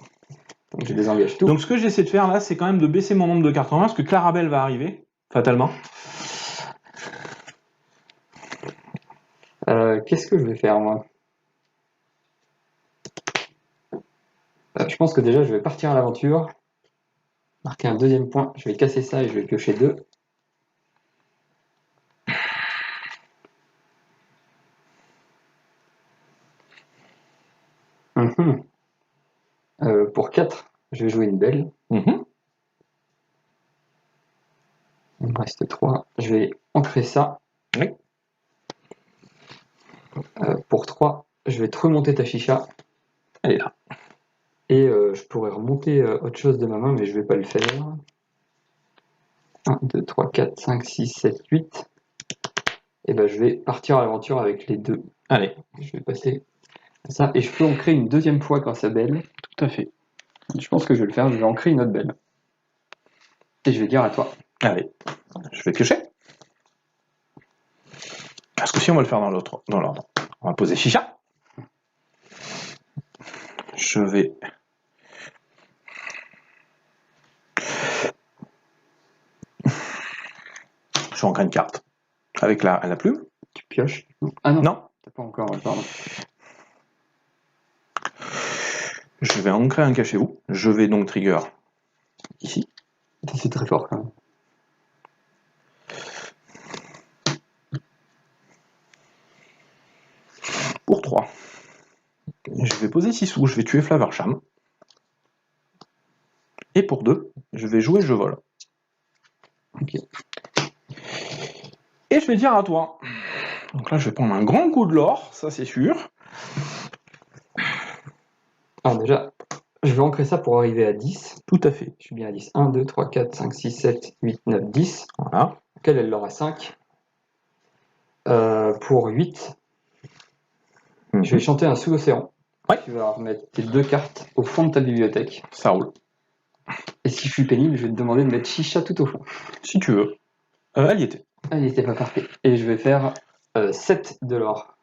A: Donc je désengage tout.
B: Donc ce que j'essaie de faire là, c'est quand même de baisser mon nombre de cartes en main parce que Clarabelle va arriver, fatalement.
A: Qu'est-ce que je vais faire moi? Je pense que déjà je vais partir à l'aventure. Marquer un 2e point. Je vais casser ça et je vais piocher 2. Pour 4, je vais jouer une belle. Il me reste 3. Je vais ancrer ça.
B: Oui.
A: Pour 3, je vais te remonter ta chicha.
B: Elle est là.
A: Et je pourrais remonter autre chose de ma main, mais je vais pas le faire. 1, 2, 3, 4, 5, 6, 7, 8. Et ben je vais partir à l'aventure avec les 2.
B: Allez.
A: Je vais passer ça. Et je peux ancrer une 2e fois grâce à belle.
B: Tout à fait.
A: Je pense que je vais le faire. Je vais ancrer une autre belle. Et je vais dire à toi.
B: Allez. Je vais piocher. Parce que si on va le faire dans l'ordre. On va poser chicha. Je vais... Je vais ancrer une carte. Avec la plume.
A: Tu pioches. Ah non.
B: Non.
A: T'as pas encore, pardon.
B: Je vais ancrer un cachez-vous. Je vais donc trigger ici.
A: C'est très fort quand même.
B: Pour 3. Je vais poser 6 sous. Je vais tuer Flaversham. Et pour 2, je vais jouer Je vole.
A: Ok.
B: Et je vais dire à toi. Donc là, je vais prendre un grand coup de l'or, ça c'est sûr.
A: Alors déjà, je vais ancrer ça pour arriver à 10.
B: Tout à fait.
A: Je suis bien à 10. 1, 2, 3, 4, 5, 6, 7, 8, 9, 10.
B: Voilà.
A: Auquel elle l'aura 5. Pour 8, je vais chanter un sous-océan.
B: Ouais.
A: Tu vas remettre tes 2 cartes au fond de ta bibliothèque.
B: Ça roule.
A: Et si je suis pénible, je vais te demander de mettre chicha tout au fond.
B: Si tu veux. Elle y était.
A: Ah, il n'était pas parfait. Et je vais faire 7 de l'or.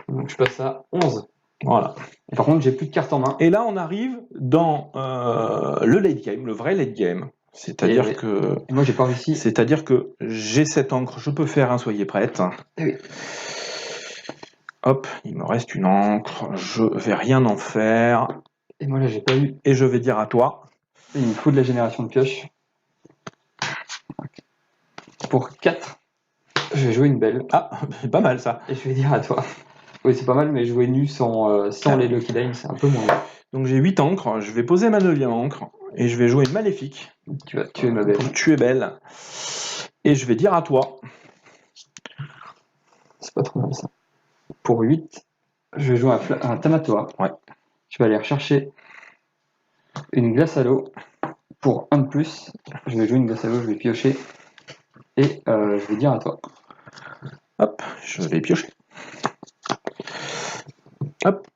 A: Donc je passe à 11.
B: Voilà.
A: Et par contre, j'ai plus de cartes en main.
B: Et là, on arrive dans le late game, le vrai late game. C'est-à-dire que.
A: Et moi, j'ai pas réussi.
B: C'est-à-dire que j'ai cette encre, je peux faire un soyez prête.
A: Oui.
B: Hop, il me reste une encre, je vais rien en faire.
A: Et moi, là, j'ai pas eu.
B: Et je vais dire à toi.
A: Il me faut de la génération de pioche. Pour 4, je vais jouer une belle.
B: Ah, c'est pas mal ça.
A: Et je vais dire à toi. Oui, c'est pas mal, mais jouer nu sans les Lucky Dimes, c'est un peu moins bien.
B: Donc j'ai 8 encres, je vais poser ma 9e encre. Et je vais jouer une maléfique.
A: Tu vas tuer ma belle.
B: Tu es belle. Et je vais dire à toi.
A: C'est pas trop mal ça. Pour 8, je vais jouer un Tamatoa.
B: Ouais.
A: Je vais aller rechercher une glace à l'eau. Pour 1 de plus, je vais jouer une glace à l'eau, je vais piocher. Et je vais dire à toi.
B: Hop, je vais piocher. Hop.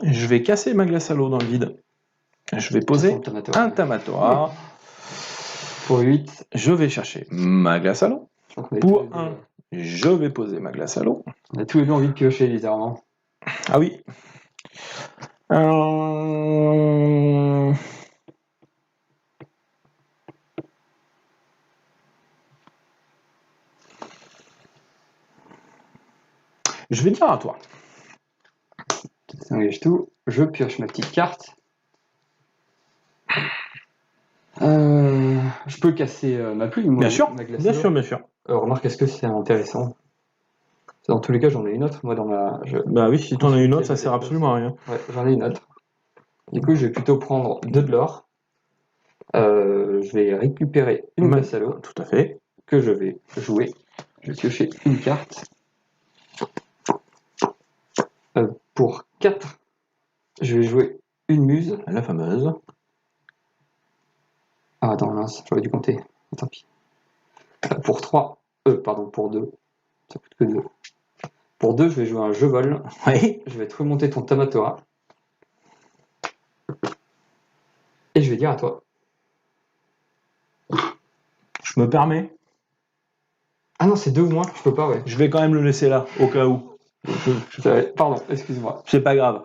B: Je vais casser ma glace à l'eau dans le vide. Je vais poser un Tamatoa.
A: Pour 8,
B: je vais chercher ma glace à l'eau. Pour 1, je vais poser ma glace à l'eau.
A: On a tous les deux envie de piocher, littéralement.
B: Ah oui. Je vais dire à toi.
A: Ça engage tout. Je pioche ma petite carte. Je peux casser ma plume.
B: Bien sûr,
A: ma glace
B: bien
A: à l'eau.
B: sûr, bien sûr.
A: Remarque, est-ce que c'est intéressant? Dans tous les cas, j'en ai une autre. Moi, dans ma.
B: Bah oui, si t'en as une autre, ça sert absolument à rien.
A: Ouais, j'en ai une autre. Du coup, je vais plutôt prendre 2 de l'or. Je vais récupérer une glace à l'eau.
B: Tout à fait.
A: Que je vais jouer. Je vais piocher une carte. Pour 4, je vais jouer une muse.
B: La fameuse.
A: Ah, attends, mince, j'aurais dû compter. Tant pis. Pour 3, pour 2. Ça coûte que 2. Pour 2, je vais jouer un jeu vol.
B: Oui.
A: Je vais te remonter ton Tamatoa. Et je vais dire à toi.
B: Je me permets.
A: Ah non, c'est 2 ou moins, je peux pas, ouais.
B: Je vais quand même le laisser là, au cas où.
A: Pardon, excuse-moi.
B: C'est pas grave.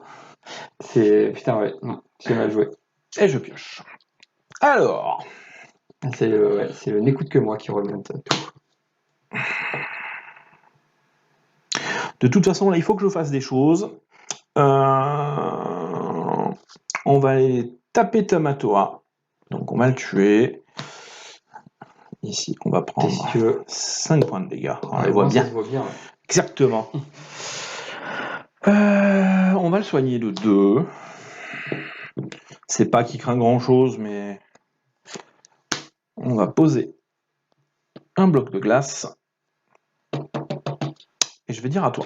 A: C'est. Putain, ouais, non, j'ai mal joué.
B: Et je pioche. Alors.
A: C'est le n'écoute que moi qui remonte tout.
B: De toute façon, là, il faut que je fasse des choses. On va aller taper Tamatoa. Donc, on va le tuer. Ici, on va prendre
A: Si tu veux.
B: 5 points de dégâts. On
A: Ouais,
B: le voit bien.
A: Ça se voit bien. Ouais.
B: Exactement. On va le soigner de 2. C'est pas qu'il craint grand chose, mais on va poser un bloc de glace. Et je vais dire à toi.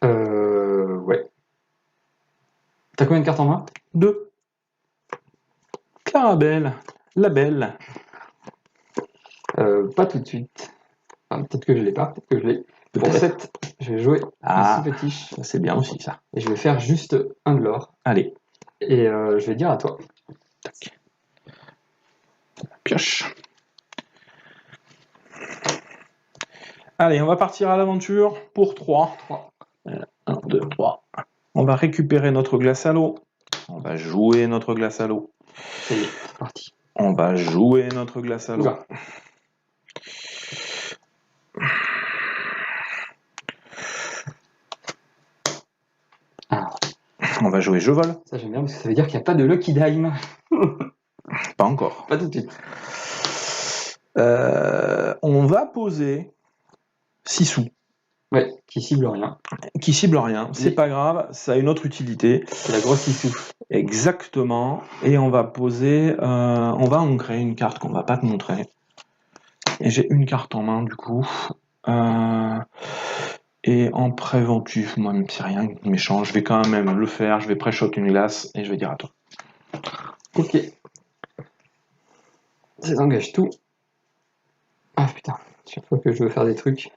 A: Ouais. T'as combien de cartes en main?
B: 2. Clarabelle, la belle.
A: Pas tout de suite. Enfin, peut-être que je l'ai pas, peut-être que je l'ai. Pour 7, je vais jouer un fétiche.
B: C'est bien aussi ça.
A: Et je vais faire juste un de l'or.
B: Allez.
A: Et je vais dire à toi.
B: Tac. Pioche. Allez, on va partir à l'aventure pour 3. 1, 2, 3. On va récupérer notre glace à l'eau. On va jouer notre glace à l'eau.
A: Ça y est, c'est parti.
B: On va jouer notre glace à l'eau.
A: Oula. Alors,
B: on va jouer je vole.
A: Ça j'aime bien parce que ça veut dire qu'il n'y a pas de Lucky Dime.
B: Pas encore.
A: Pas tout de suite.
B: On va poser 6 sous.
A: Ouais, qui cible rien.
B: Qui cible rien, c'est pas grave, ça a une autre utilité.
A: C'est la grosse 6 sous.
B: Exactement. Et on va poser, on va ancrer une carte qu'on va pas te montrer. Et j'ai une carte en main du coup. Et en préventif, moi même si rien de méchant, je vais quand même le faire, je vais pré-shot une glace et je vais dire à toi.
A: Ok. Ça engage tout. Ah putain, chaque fois que je veux faire des trucs.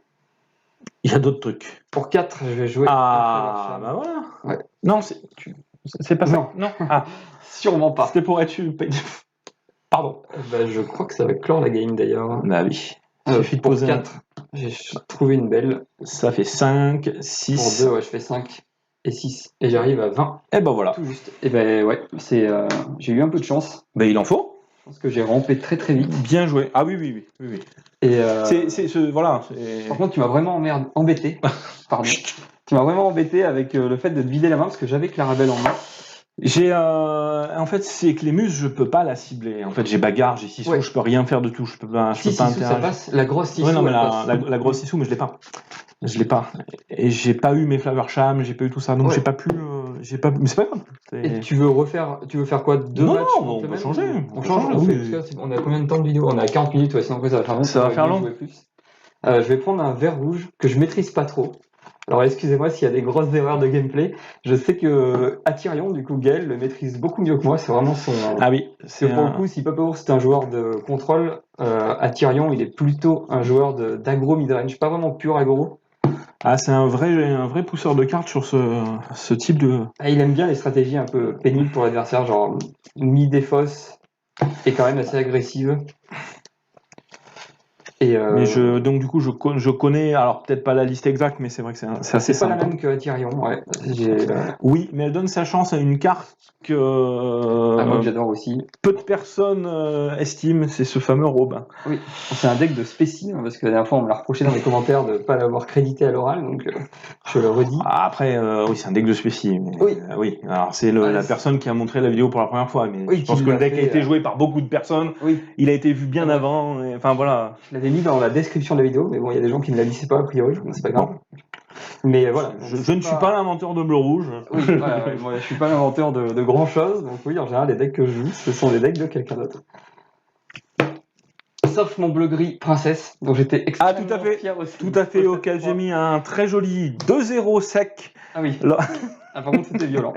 B: Il y a d'autres trucs.
A: Pour 4, je vais jouer.
B: Ah, bah voilà.
A: Ouais.
B: Non, c'est pas ça.
A: Non.
B: Non. Ah,
A: Sûrement pas.
B: c'était pour être. Pardon.
A: Bah, je crois que ça va clore la game d'ailleurs.
B: Bah oui. Il suffit de
A: Pour
B: poser
A: 4, j'ai trouvé une belle.
B: Ça fait 5,
A: Pour
B: 6.
A: 2, ouais, je fais 5 et 6. Et j'arrive à 20.
B: Et ben voilà.
A: Tout juste. Et ben ouais, j'ai eu un peu de chance.
B: Ben il en faut.
A: Je pense que j'ai rampé très très vite.
B: Bien joué. Ah oui.
A: Et
B: voilà.
A: par contre, tu m'as vraiment embêté. Pardon. Tu m'as vraiment embêté avec le fait de te vider la main parce que j'avais Clarabelle en main.
B: En fait, c'est que les muses, je peux pas la cibler. En fait, j'ai bagarre, j'ai Sissou,
A: Ouais.
B: je peux rien faire de tout. Je peux pas
A: Si
B: interagir.
A: ça passe, la grosse Sissou.
B: Ouais, non, mais
A: elle passe.
B: la grosse Sissou, mais je l'ai pas. Je l'ai pas. Et j'ai pas eu mes Flower Sham, j'ai pas eu tout ça. Donc
A: Ouais.
B: j'ai pas pu. Mais c'est pas grave.
A: Et tu veux faire quoi? 2
B: Non,
A: matchs
B: non,
A: contre
B: on
A: le
B: peut
A: même
B: changer.
A: On change, on
B: oui.
A: fait, parce qu'on a combien de temps de vidéo? On a 40 minutes, ouais, sinon après ça va faire long.
B: Ça va faire long.
A: Jouer plus. Je vais prendre un vert rouge que je maîtrise pas trop. Alors excusez-moi s'il y a des grosses erreurs de gameplay. Je sais que Atyrion, du coup, Gaël le maîtrise beaucoup mieux que moi. C'est vraiment son.
B: Ah oui.
A: Parce que pour le coup, si Papaour c'est un joueur de contrôle, Atyrion il est plutôt un joueur d'agro midrange, pas vraiment pur agro.
B: Ah, c'est un vrai pousseur de cartes sur ce type de.
A: Ah, il aime bien les stratégies un peu pénibles pour l'adversaire, genre mi-défausse et quand même assez agressive. Et
B: Mais donc du coup, je connais, alors peut-être pas la liste exacte, mais c'est vrai que c'est assez
A: c'est pas
B: simple.
A: la même que Atyrion, ouais.
B: Oui, mais elle donne sa chance à une carte que
A: moi que j'adore aussi.
B: peu de personnes estiment, c'est ce fameux Robin.
A: Oui, c'est un deck de Spécie, parce que la dernière fois on me l'a reproché dans les commentaires de ne pas l'avoir crédité à l'oral, donc je le redis.
B: Après, oui, c'est un deck de Spécie.
A: Oui.
B: Oui, alors c'est la personne qui a montré la vidéo pour la première fois, mais
A: oui,
B: je pense que le deck a été joué par beaucoup de personnes.
A: Oui.
B: Il a été vu bien avant, enfin voilà.
A: Je l'avais mis dans la description de la vidéo, mais bon, il y a des gens qui ne la lisaient pas a priori, donc c'est pas grave. Mais voilà.
B: Je ne suis pas l'inventeur de bleu rouge.
A: Oui, moi, je suis pas l'inventeur de grand chose, donc oui, en général, les decks que je joue, ce sont des decks de quelqu'un d'autre. Sauf mon bleu-gris princesse, dont j'étais extrêmement fier aussi.
B: Tout à fait, auquel j'ai mis un très joli 2-0 sec.
A: Ah oui.
B: Là.
A: Ah, par contre, c'était violent.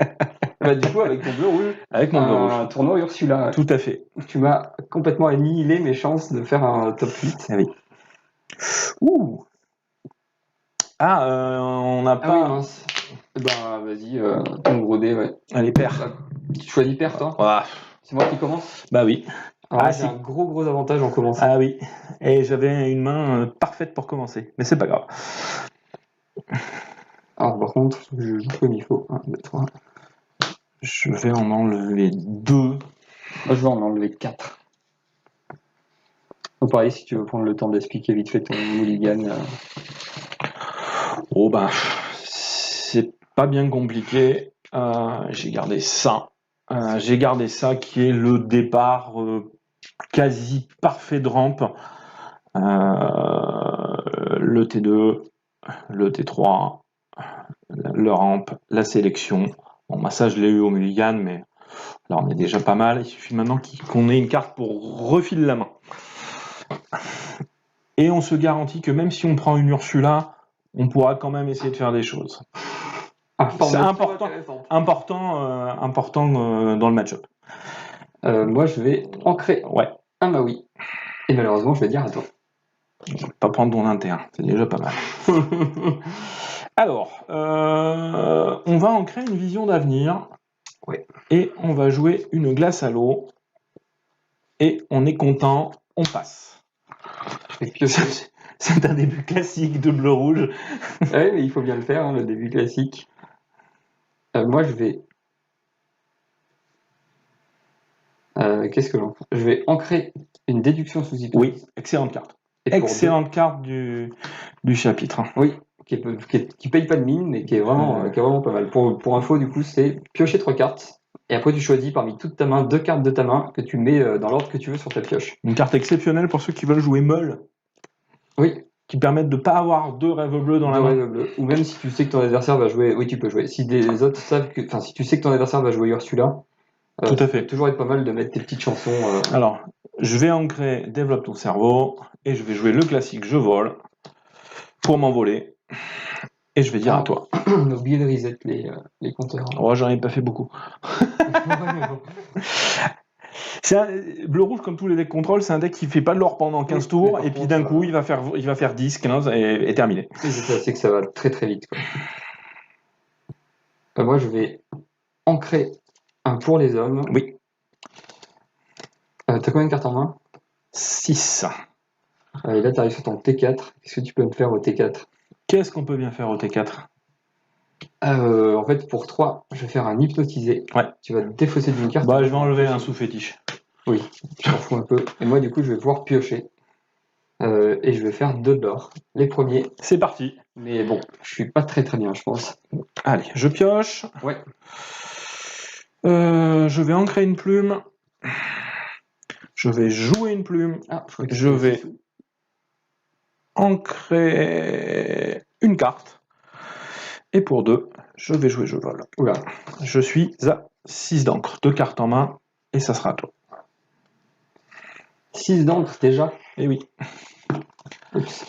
A: Bah, du coup, avec mon bleu-rouge, un tournoi Ursula.
B: Tout à fait.
A: Tu m'as complètement annihilé mes chances de faire un top 8.
B: Ah oui. Ouh. Ah, on n'a pas.
A: Ah oui, mince. Ben, vas-y, ton gros dé, ouais.
B: Allez, père.
A: Bah, tu choisis père, toi?
B: Voilà.
A: C'est moi qui commence?
B: Bah oui.
A: Alors, j'ai un gros avantage en commençant.
B: Ah oui. Et j'avais une main parfaite pour commencer. Mais c'est pas grave.
A: Alors, par contre, je joue comme il faut. 1, 2, 3.
B: Je vais en enlever 2.
A: Moi, je vais en enlever 4. Donc, pareil, si tu veux prendre le temps d'expliquer vite fait ton mulligan.
B: Oh, bah, c'est pas bien compliqué. J'ai gardé ça. J'ai gardé ça qui est le départ quasi parfait de rampe. Le T2, le T3, le rampe, la sélection. Bon, bah ça je l'ai eu au mulligan, mais là on est déjà pas mal. Il suffit maintenant qu'on ait une carte pour refiler la main. Et on se garantit que même si on prend une Ursula, on pourra quand même essayer de faire des choses. C'est important dans le match-up.
A: Moi, je vais ancrer un Maui. Et malheureusement, je vais dire à toi.
B: Je vais pas prendre ton interne, c'est déjà pas mal. Alors, on va ancrer une vision d'avenir.
A: Ouais.
B: Et on va jouer une glace à l'eau. Et on est content, on passe. C'est un début classique de bleu-rouge.
A: Ouais, mais il faut bien le faire, hein, le début classique. Moi, je vais... qu'est-ce que j'en fais? Je vais ancrer une déduction sous hypnose.
B: Oui, excellente carte. Excellente carte du chapitre.
A: Oui, qui paye pas de mine, mais qui est vraiment pas mal. Pour info, du coup, c'est piocher 3 cartes. Et après, tu choisis parmi toute ta main 2 cartes de ta main que tu mets dans l'ordre que tu veux sur ta pioche.
B: Une carte exceptionnelle pour ceux qui veulent jouer molle.
A: Oui.
B: Qui permettent de ne pas avoir 2 rêves bleus dans la main.
A: Ou même si tu sais que ton adversaire va jouer... Oui, tu peux jouer. Si des autres savent que... Enfin, si tu sais que ton adversaire va jouer Ursula,
B: tout à fait.
A: Ça peut toujours être pas mal de mettre tes petites chansons...
B: Alors, je vais ancrer Développe ton cerveau, et je vais jouer le classique Je vole, pour m'envoler. Et je vais dire à toi.
A: On a oublié de reset les compteurs.
B: Oh, j'en ai pas fait beaucoup. Bleu-rouge, comme tous les decks contrôle, c'est un deck qui fait pas de l'or pendant 15 tours,
A: par
B: et puis
A: contre,
B: d'un coup, il va faire 10, 15 et terminé.
A: oui, c'est que ça va très très vite, quoi. Moi, je vais ancrer un pour les hommes.
B: Oui.
A: T'as combien de cartes en main?
B: 6.
A: Et là, tu arrives sur ton T4. Qu'est-ce que tu peux me faire au T4?
B: Qu'est-ce qu'on peut bien faire au T4?
A: En fait, pour 3, je vais faire un hypnotisé.
B: Ouais.
A: Tu vas te défausser d'une carte.
B: Bah, je vais enlever un sous-fétiche.
A: Oui, tu t'en fous un peu. Et moi, du coup, je vais pouvoir piocher. Et je vais faire 2 de l'or. Les premiers.
B: C'est parti.
A: Mais bon, je suis pas très très bien, je pense.
B: Allez, je pioche.
A: Ouais.
B: Je vais ancrer une plume. Je vais jouer une plume.
A: Ah, je crois que
B: Je vais ancrer une carte. Et pour 2, je vais jouer je vole.
A: Oula.
B: Je suis à 6 d'encre. 2 cartes en main. Et ça sera à toi.
A: 6 d'encre déjà.
B: Et oui.
A: Oups.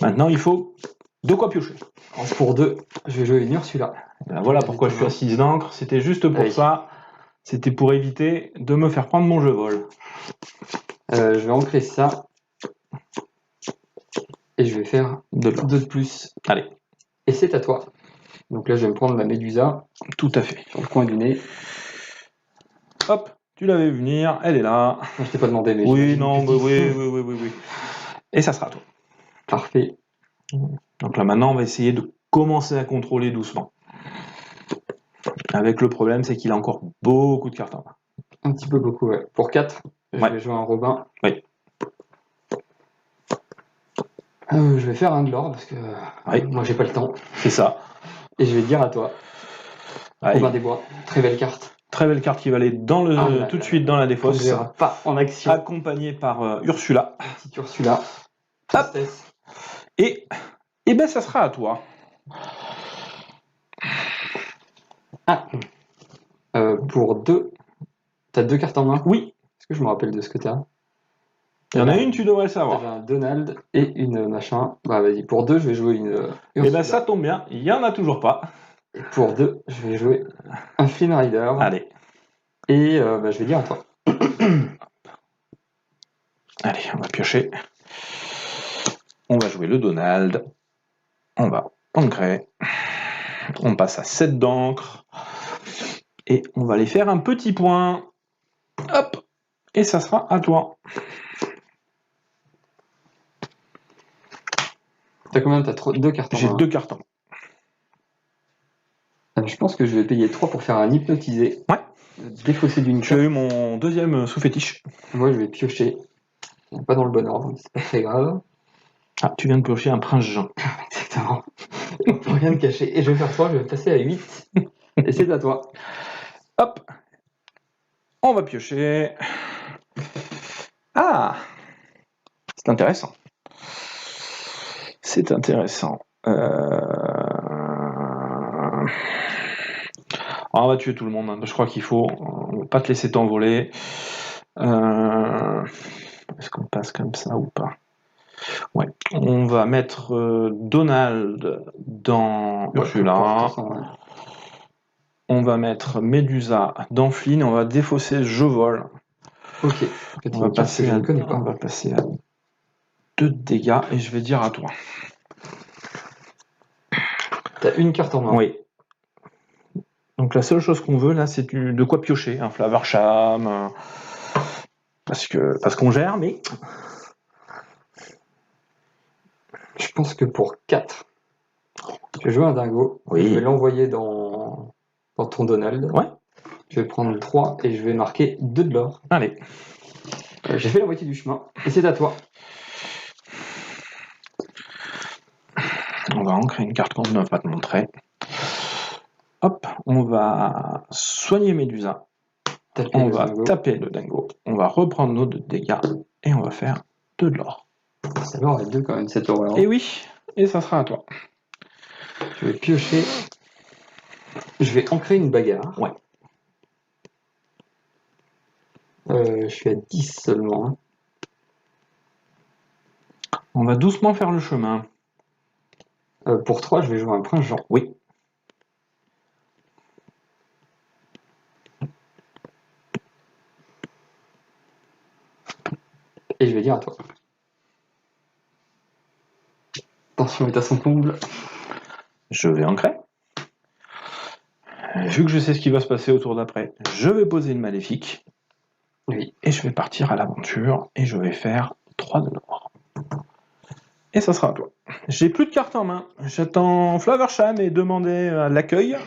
B: Maintenant, il faut de quoi piocher.
A: Alors, pour 2, je vais jouer une Ursula.
B: Ben voilà pourquoi je suis à 6 d'encre. C'était juste pour ça. C'était pour éviter de me faire prendre mon jeu vol.
A: Je vais ancrer ça. Et je vais faire 2 de plus.
B: Allez.
A: Et c'est à toi. Donc là, je vais me prendre la Médusa.
B: Tout à fait.
A: Sur le coin du nez.
B: Hop, tu l'avais vu venir, elle est là.
A: Je t'ai pas demandé, mais
B: oui, non, bah, oui. Et ça sera à toi.
A: Parfait.
B: Donc là, maintenant, on va essayer de commencer à contrôler doucement. Avec le problème, c'est qu'il a encore beaucoup de cartes en main.
A: Un petit peu beaucoup, ouais. Pour 4, je vais jouer un Robin.
B: Oui.
A: Je vais faire un de l'or parce que moi j'ai pas le temps.
B: C'est ça.
A: Et je vais dire à toi. Robin des Bois, très belle carte.
B: Très belle carte qui va aller dans tout de suite dans la défausse.
A: On verra pas en action.
B: Accompagné par Ursula.
A: Petite Ursula.
B: Hop. Et ben ça sera à toi.
A: Pour 2, t'as 2 cartes en main?
B: Oui.
A: Est-ce que je me rappelle de ce que t'as?
B: Il y en a une, tu devrais le savoir.
A: T'avais un Donald et une machin. Bah vas-y, pour 2, je vais jouer une Ursula.
B: Et ben ça tombe bien, il y en a toujours pas.
A: Et pour 2, je vais jouer un Flynn Rider.
B: Allez.
A: Et je vais dire à toi.
B: Allez, on va piocher. On va jouer le Donald. On va ancrer. On passe à 7 d'encre. Et on va aller faire un petit point. Hop. Et ça sera à toi.
A: T'as combien? T'as 2 cartes en main?
B: J'ai 2 cartes en main.
A: Je pense que je vais payer 3 pour faire un hypnotisé.
B: Ouais.
A: Défausser d'une
B: Tu as eu mon deuxième sous-fétiche.
A: Moi, je vais piocher. Pas dans le bon ordre, c'est pas très grave.
B: Ah, tu viens de piocher un prince Jean.
A: Exactement. Pour rien de cacher. Et je vais faire 3, je vais passer à 8. Et c'est à toi.
B: Hop. On va piocher. Ah. C'est intéressant. C'est intéressant. On va tuer tout le monde. Hein. Je crois qu'il faut. On va pas te laisser t'envoler. Est-ce qu'on passe comme ça ou pas? Ouais. On va mettre Donald dans Ursula. On va mettre Médusa dans Flynn. On va défausser Je vole.
A: Ok.
B: On va passer à 2 dégâts et je vais dire à toi.
A: T'as une carte en main.
B: Oui. Donc la seule chose qu'on veut là, c'est de quoi piocher, un Flavarcham, parce qu'on gère, mais
A: je pense que pour 4, je vais jouer un dingo.
B: Oui.
A: Je vais l'envoyer dans ton Donald.
B: Ouais.
A: Je vais prendre 3 et je vais marquer 2 de l'or.
B: Allez.
A: J'ai fait la moitié du chemin et c'est à toi.
B: On va ancrer une carte qu'on ne va pas te montrer. Hop, on va soigner Médusa. On va taper le dingo. On va reprendre nos 2 dégâts et on va faire 2 de l'or.
A: Ça va, 2 quand même, cette horreur.
B: Et oui, et ça sera à toi.
A: Je vais piocher. Je vais ancrer une bagarre.
B: Ouais.
A: Je suis à 10 seulement.
B: On va doucement faire le chemin.
A: Pour 3, je vais jouer un prince Jean.
B: Oui.
A: dire à toi. Tension est à son comble.
B: Je vais ancrer. Vu que je sais ce qui va se passer au tour d'après, je vais poser une maléfique.
A: Oui.
B: Et je vais partir à l'aventure et je vais faire 3 de l'or. Et ça sera à toi. J'ai plus de cartes en main. J'attends Flaversham et demander à l'accueil.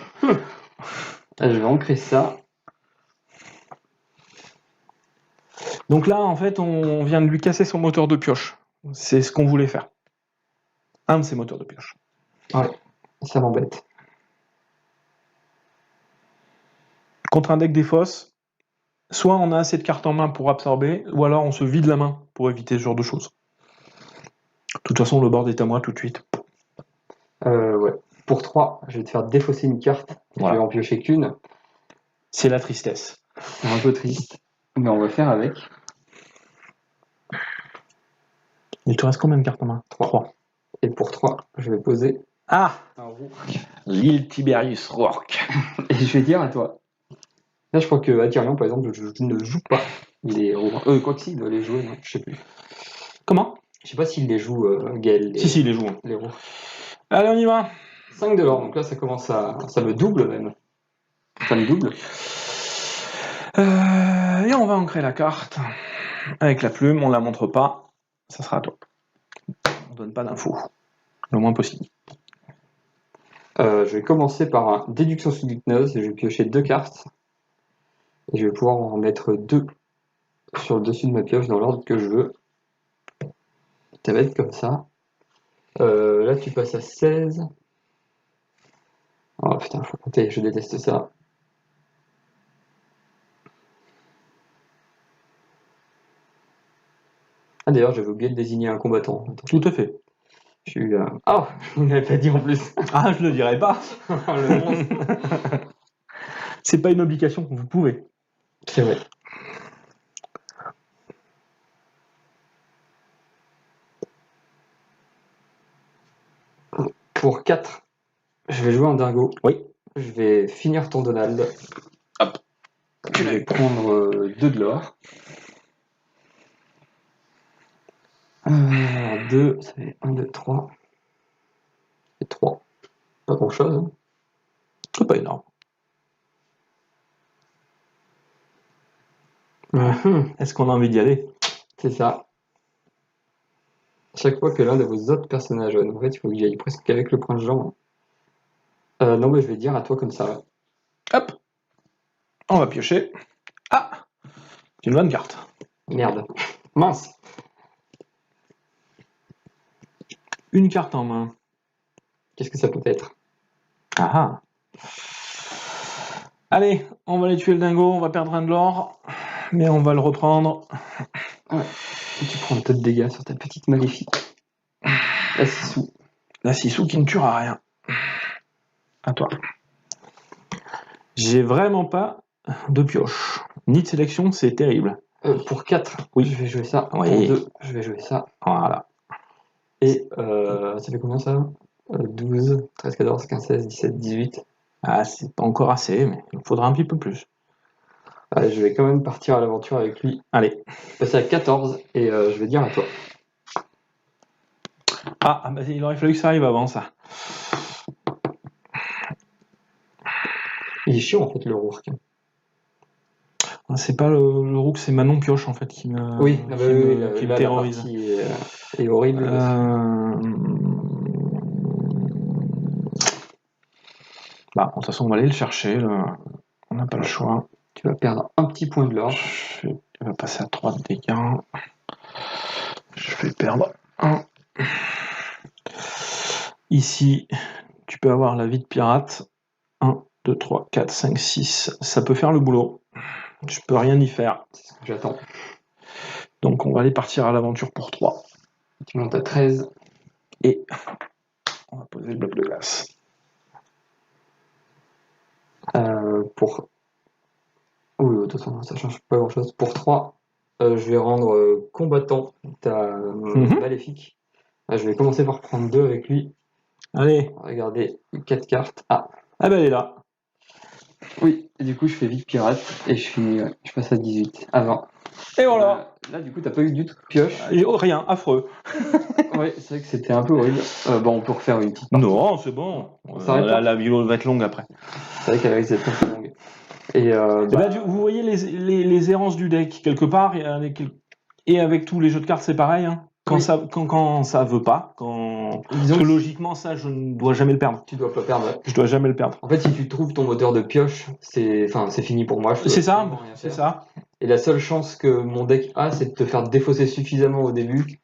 A: Je vais ancrer ça.
B: Donc là, en fait, on vient de lui casser son moteur de pioche. C'est ce qu'on voulait faire. Un de ses moteurs de pioche.
A: Ouais, ça m'embête.
B: Contre un deck des fosses, soit on a assez de cartes en main pour absorber, ou alors on se vide la main pour éviter ce genre de choses. De toute façon, le board est à moi tout de suite.
A: Ouais. Pour 3, je vais te faire défausser une carte.
B: Voilà.
A: Je vais en piocher qu'une.
B: C'est la tristesse.
A: C'est un peu triste. Mais on va faire avec.
B: Il te reste combien de cartes en main?
A: 3. Et pour 3, je vais poser
B: Ah,
A: un roux.
B: l'île Tiberius Rourke.
A: Et je vais dire à toi. Là, je crois que Atyrion, par exemple, je ne joue pas. Il est roux. Quoi que si, il doit les jouer, non, je sais plus.
B: Comment?
A: Je sais pas s'il les joue, Gaël.
B: Si, il les joue.
A: Les roux.
B: Allez, on y va.
A: 5 de l'or, donc là, ça commence à. Ça me double même. Ça me double.
B: Et on va ancrer la carte avec la plume, on la montre pas, ça sera à toi. On donne pas d'infos, le moins possible.
A: Je vais commencer par une déduction sous hypnose, et je vais piocher 2 cartes. Et je vais pouvoir en mettre 2 sur le dessus de ma pioche dans l'ordre que je veux. Ça va être comme ça. Là, tu passes à 16. Oh putain, faut compter, je déteste ça. Ah d'ailleurs, j'avais oublié de désigner un combattant. Attends,
B: Tout à fait.
A: je suis... Ah, je ne l'avais pas dit en plus.
B: Ah, je le dirai pas.
A: Le monstre.
B: C'est pas une obligation, vous pouvez.
A: C'est vrai. Pour 4, je vais jouer en dingo.
B: Oui.
A: Je vais finir ton Donald.
B: Hop.
A: Je vais prendre 2 de l'or. 2, ça fait 1, 2, 3. Et 3. Pas grand chose. Hein.
B: C'est pas énorme. Est-ce qu'on a envie d'y aller?
A: C'est ça. Chaque fois que l'un de vos autres personnages, en fait, il faut que j'y aille presque qu'avec le prince Jean. Non, mais je vais dire à toi comme ça.
B: Hop. On va piocher. Ah, c'est une bonne carte.
A: Merde. Mince.
B: Une carte en main.
A: Qu'est-ce que ça peut être?
B: Ah. Allez, on va aller tuer le dingo, on va perdre un de l'or, mais on va le reprendre.
A: Ouais. Et tu prends un peu de dégâts sur ta petite maléfique. La 6 sous.
B: La 6 sous qui ne tuera rien. À toi. J'ai vraiment pas de pioche. Ni de sélection, c'est terrible.
A: Pour 4,
B: oui.
A: Je vais jouer ça.
B: Oui.
A: Pour 2, je vais jouer ça.
B: Voilà.
A: Et ça fait combien ça? 12, 13, 14, 15, 16, 17, 18.
B: Ah, c'est pas encore assez, mais il faudra un petit peu plus.
A: Allez, je vais quand même partir à l'aventure avec lui.
B: Allez.
A: Passer à 14 et je vais dire à toi.
B: Ah, bah, il aurait fallu que ça arrive avant ça.
A: Il est chiant en fait le Rourke.
B: C'est pas le roux, c'est Manon Pioche en fait qui me,
A: oui,
B: qui me terrorise.
A: La partie est horrible.
B: Bah, de toute façon, on va aller le chercher. Là. On n'a pas le choix.
A: Tu vas perdre un petit point de l'or.
B: Il va passer à 3 de dégâts. Je vais perdre 1. Ici, tu peux avoir la vie de pirate. 1, 2, 3, 4, 5, 6. Ça peut faire le boulot. Je peux rien y faire.
A: C'est ce que j'attends.
B: Donc on va aller partir à l'aventure pour 3.
A: Tu montes à 13.
B: Et on va poser le bloc de glace.
A: Pour... Oui, de toute façon, ça change pas grand-chose. Pour 3, je vais rendre combattant ta maléfique. Je vais commencer par prendre 2 avec lui.
B: Allez.
A: Regardez, 4 cartes. Ah
B: ben elle est là.
A: Oui, et du coup je fais vite pirate et je finis, je passe à 18. Avant.
B: Et voilà.
A: là, du coup, t'as pas eu du tout de pioche.
B: Rien, affreux.
A: Ouais, c'est vrai que c'était un peu horrible. Bon, on peut refaire une petite partie.
B: Non, c'est bon.
A: On s'arrête là.
B: La vidéo va être longue après.
A: C'est vrai qu'elle risque d'être un peu longue. Et
B: Vous voyez les errances du deck, quelque part, et avec tous les jeux de cartes, c'est pareil. Hein. Quand,
A: Oui.
B: quand ça veut pas,
A: disons
B: parce que
A: que
B: logiquement, ça, je ne dois jamais le perdre.
A: tu dois pas perdre.
B: Je dois jamais le perdre.
A: En fait, si tu trouves ton moteur de pioche, c'est fini pour moi.
B: C'est ça, c'est ça.
A: Et la seule chance que mon deck a, c'est de te faire défausser suffisamment au début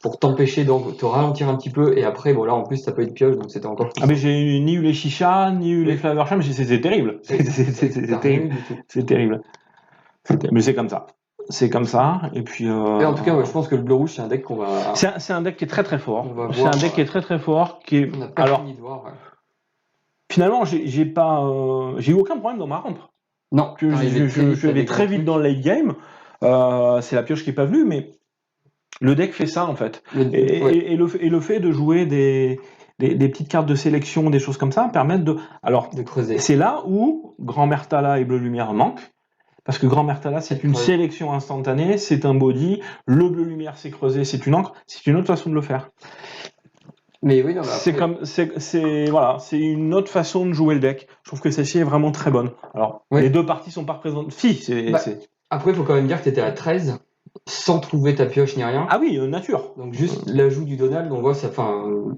A: pour t'empêcher de te ralentir un petit peu. Et après, bon là, en plus, t'as pas eu de pioche, donc c'était encore plus.
B: Ah mais j'ai ni eu les chichas, ni eu les Flaversham, c'est terrible. C'est terrible. C'est terrible. Mais c'est comme ça. C'est comme ça. Et puis.
A: Et en tout cas, je pense que le bleu rouge, c'est un deck qu'on va.
B: C'est un deck qui est très très fort. C'est un deck qui est très très fort.
A: On n'a pas fini de voir. Ouais.
B: Finalement, j'ai eu aucun problème dans ma rampe.
A: Non.
B: Je vais très vite dans le late game. C'est la pioche qui est pas venue, mais le deck fait ça en fait. Et le fait de jouer des petites cartes de sélection, des choses comme ça, permettent de
A: creuser.
B: C'est là où Grand Mertala et Bleu Lumière manquent. Parce que Grand Mertala, c'est une sélection instantanée, c'est un body. Le Bleu Lumière, c'est creusé, c'est une encre. C'est une autre façon de le faire.
A: Mais oui, non, mais
B: c'est une autre façon de jouer le deck. Je trouve que celle-ci est vraiment très bonne. Alors, les deux parties sont pas représentées.
A: Après, il faut quand même dire que tu étais à 13 sans trouver ta pioche ni rien.
B: Ah oui, nature.
A: Donc juste l'ajout du Donald, on voit ça.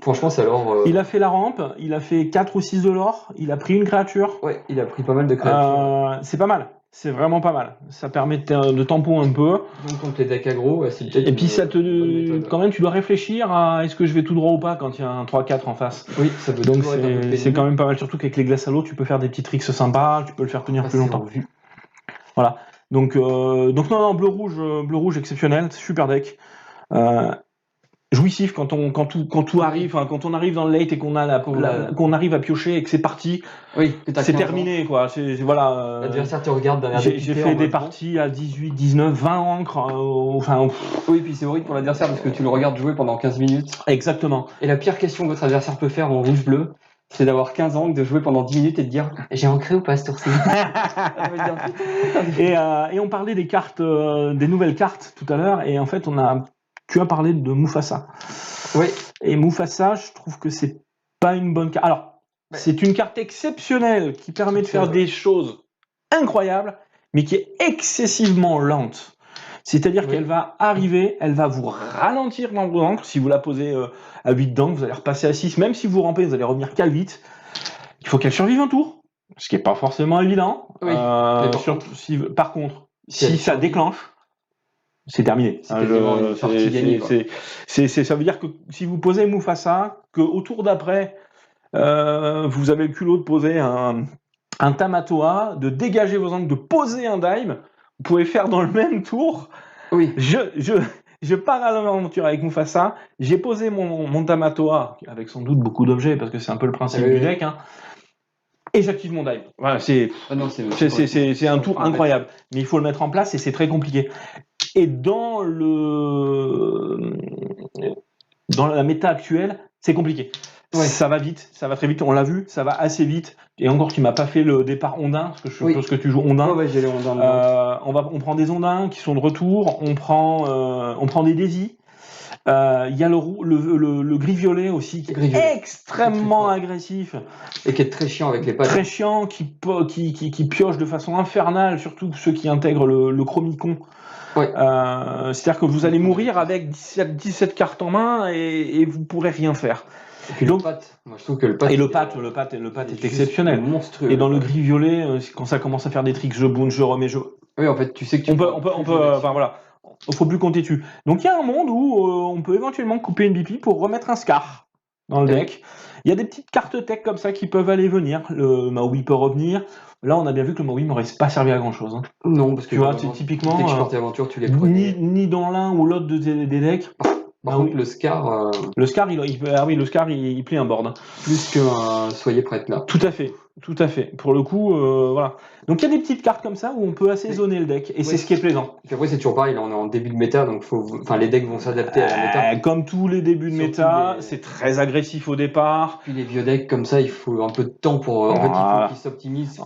A: Franchement, ça alors.
B: Il a fait la rampe, il a fait 4 ou 6 de l'or, il a pris une créature.
A: Ouais, il a pris pas mal de créatures.
B: C'est pas mal. C'est vraiment pas mal. Ça permet de tampon un peu.
A: Donc contre les decks aggro, c'est peut-être.
B: Et puis quand même, tu dois réfléchir à est-ce que je vais tout droit ou pas quand il y a un 3-4 en face.
A: Oui, ça peut.
B: Donc c'est quand même pas mal, surtout qu'avec les glaces à l'eau, tu peux faire des petits tricks sympas, tu peux le faire tenir plus longtemps. Voilà. Donc non, bleu rouge exceptionnel, super deck. Jouissif quand tout arrive, quand on arrive dans le late et qu'on arrive à piocher et que c'est parti.
A: Oui,
B: c'est terminé quoi. Voilà.
A: L'adversaire te regarde derrière.
B: J'ai fait des parties à 18, 19, 20 encres.
A: Oui, puis c'est horrible pour l'adversaire parce que tu le regardes jouer pendant 15 minutes.
B: Exactement.
A: Et la pire question que votre adversaire peut faire en rouge-bleu, c'est d'avoir 15 angles, de jouer pendant 10 minutes et de dire j'ai ancré ou pas ce tour-ci.
B: Et on parlait des cartes, des nouvelles cartes tout à l'heure, et en fait tu as parlé de Mufasa.
A: Oui.
B: Et Mufasa, je trouve que c'est pas une bonne carte. Alors, c'est une carte exceptionnelle qui permet de faire des choses incroyables, mais qui est excessivement lente. C'est-à-dire qu'elle va arriver, elle va vous ralentir dans vos encres. Si vous la posez à 8 d'encre, vous allez repasser à 6. Même si vous rampez, vous allez revenir qu'à 8. Il faut qu'elle survive un tour, ce qui n'est pas forcément évident.
A: Oui.
B: Par contre, si ça déclenche, c'est terminé.
A: Ça veut
B: dire que si vous posez Mufasa, qu'au tour d'après, vous avez le culot de poser un Tamatoa, de dégager vos angles, de poser un dive, vous pouvez faire dans le même tour.
A: Oui.
B: Je pars à l'aventure avec Mufasa, j'ai posé mon Tamatoa, avec sans doute beaucoup d'objets, parce que c'est un peu le principe du deck, hein, et j'active mon dive. Voilà, c'est un tour incroyable. Mais il faut le mettre en place et c'est très compliqué. Et dans la méta actuelle, c'est compliqué. Ouais. Ça va vite, ça va très vite, on l'a vu, ça va assez vite. Et encore, tu m'as pas fait le départ Ondin, parce que je suppose que tu joues Ondin.
A: Ouais, j'ai les Ondins.
B: On prend des Ondins qui sont de retour, on prend des Daisy. Il y a le gris violet aussi, qui est extrêmement agressif.
A: Et qui est très chiant avec les pattes.
B: Très chiant, qui pioche de façon infernale, surtout ceux qui intègrent le chromicon.
A: Ouais.
B: C'est-à-dire que vous allez mourir avec 17 cartes en main et vous pourrez rien faire.
A: Et puis le patte, moi je trouve que le patte.
B: Et le patte est exceptionnel.
A: Monstrueux.
B: Et dans le gris violet, quand ça commence à faire des tricks, je bounce, je remets,
A: Oui, en fait, tu sais que
B: on peut. Enfin voilà, faut plus compter dessus. Donc il y a un monde où on peut éventuellement couper une BP pour remettre un Scar dans le deck. Il y a des petites cartes tech comme ça qui peuvent aller venir. Le Maui peut revenir. Là, on a bien vu que le Maui m'aurait pas servi à grand chose. Hein.
A: Non, parce que
B: tu vois, typiquement.
A: Dès que je partais aventure, tu les prenais.
B: Ni dans l'un ou l'autre des decks.
A: Par
B: Ah
A: contre,
B: oui.
A: le Scar,
B: Le Scar, le Scar, il plie un board.
A: plus qu'un Soyez prête là.
B: Tout à fait, tout à fait. Pour le coup, voilà. Donc il y a des petites cartes comme ça où on peut assaisonner le deck, et c'est
A: Ouais.
B: ce qui est plaisant.
A: Et puis après, c'est toujours pareil, là on est en début de méta, donc les decks vont s'adapter à la méta.
B: Comme tous les débuts de
A: Surtout
B: méta,
A: les-
B: c'est très agressif au départ.
A: Puis les vieux decks comme ça, il faut un peu de temps pour. En fait, il
B: Voilà.
A: faut qu'ils s'optimisent.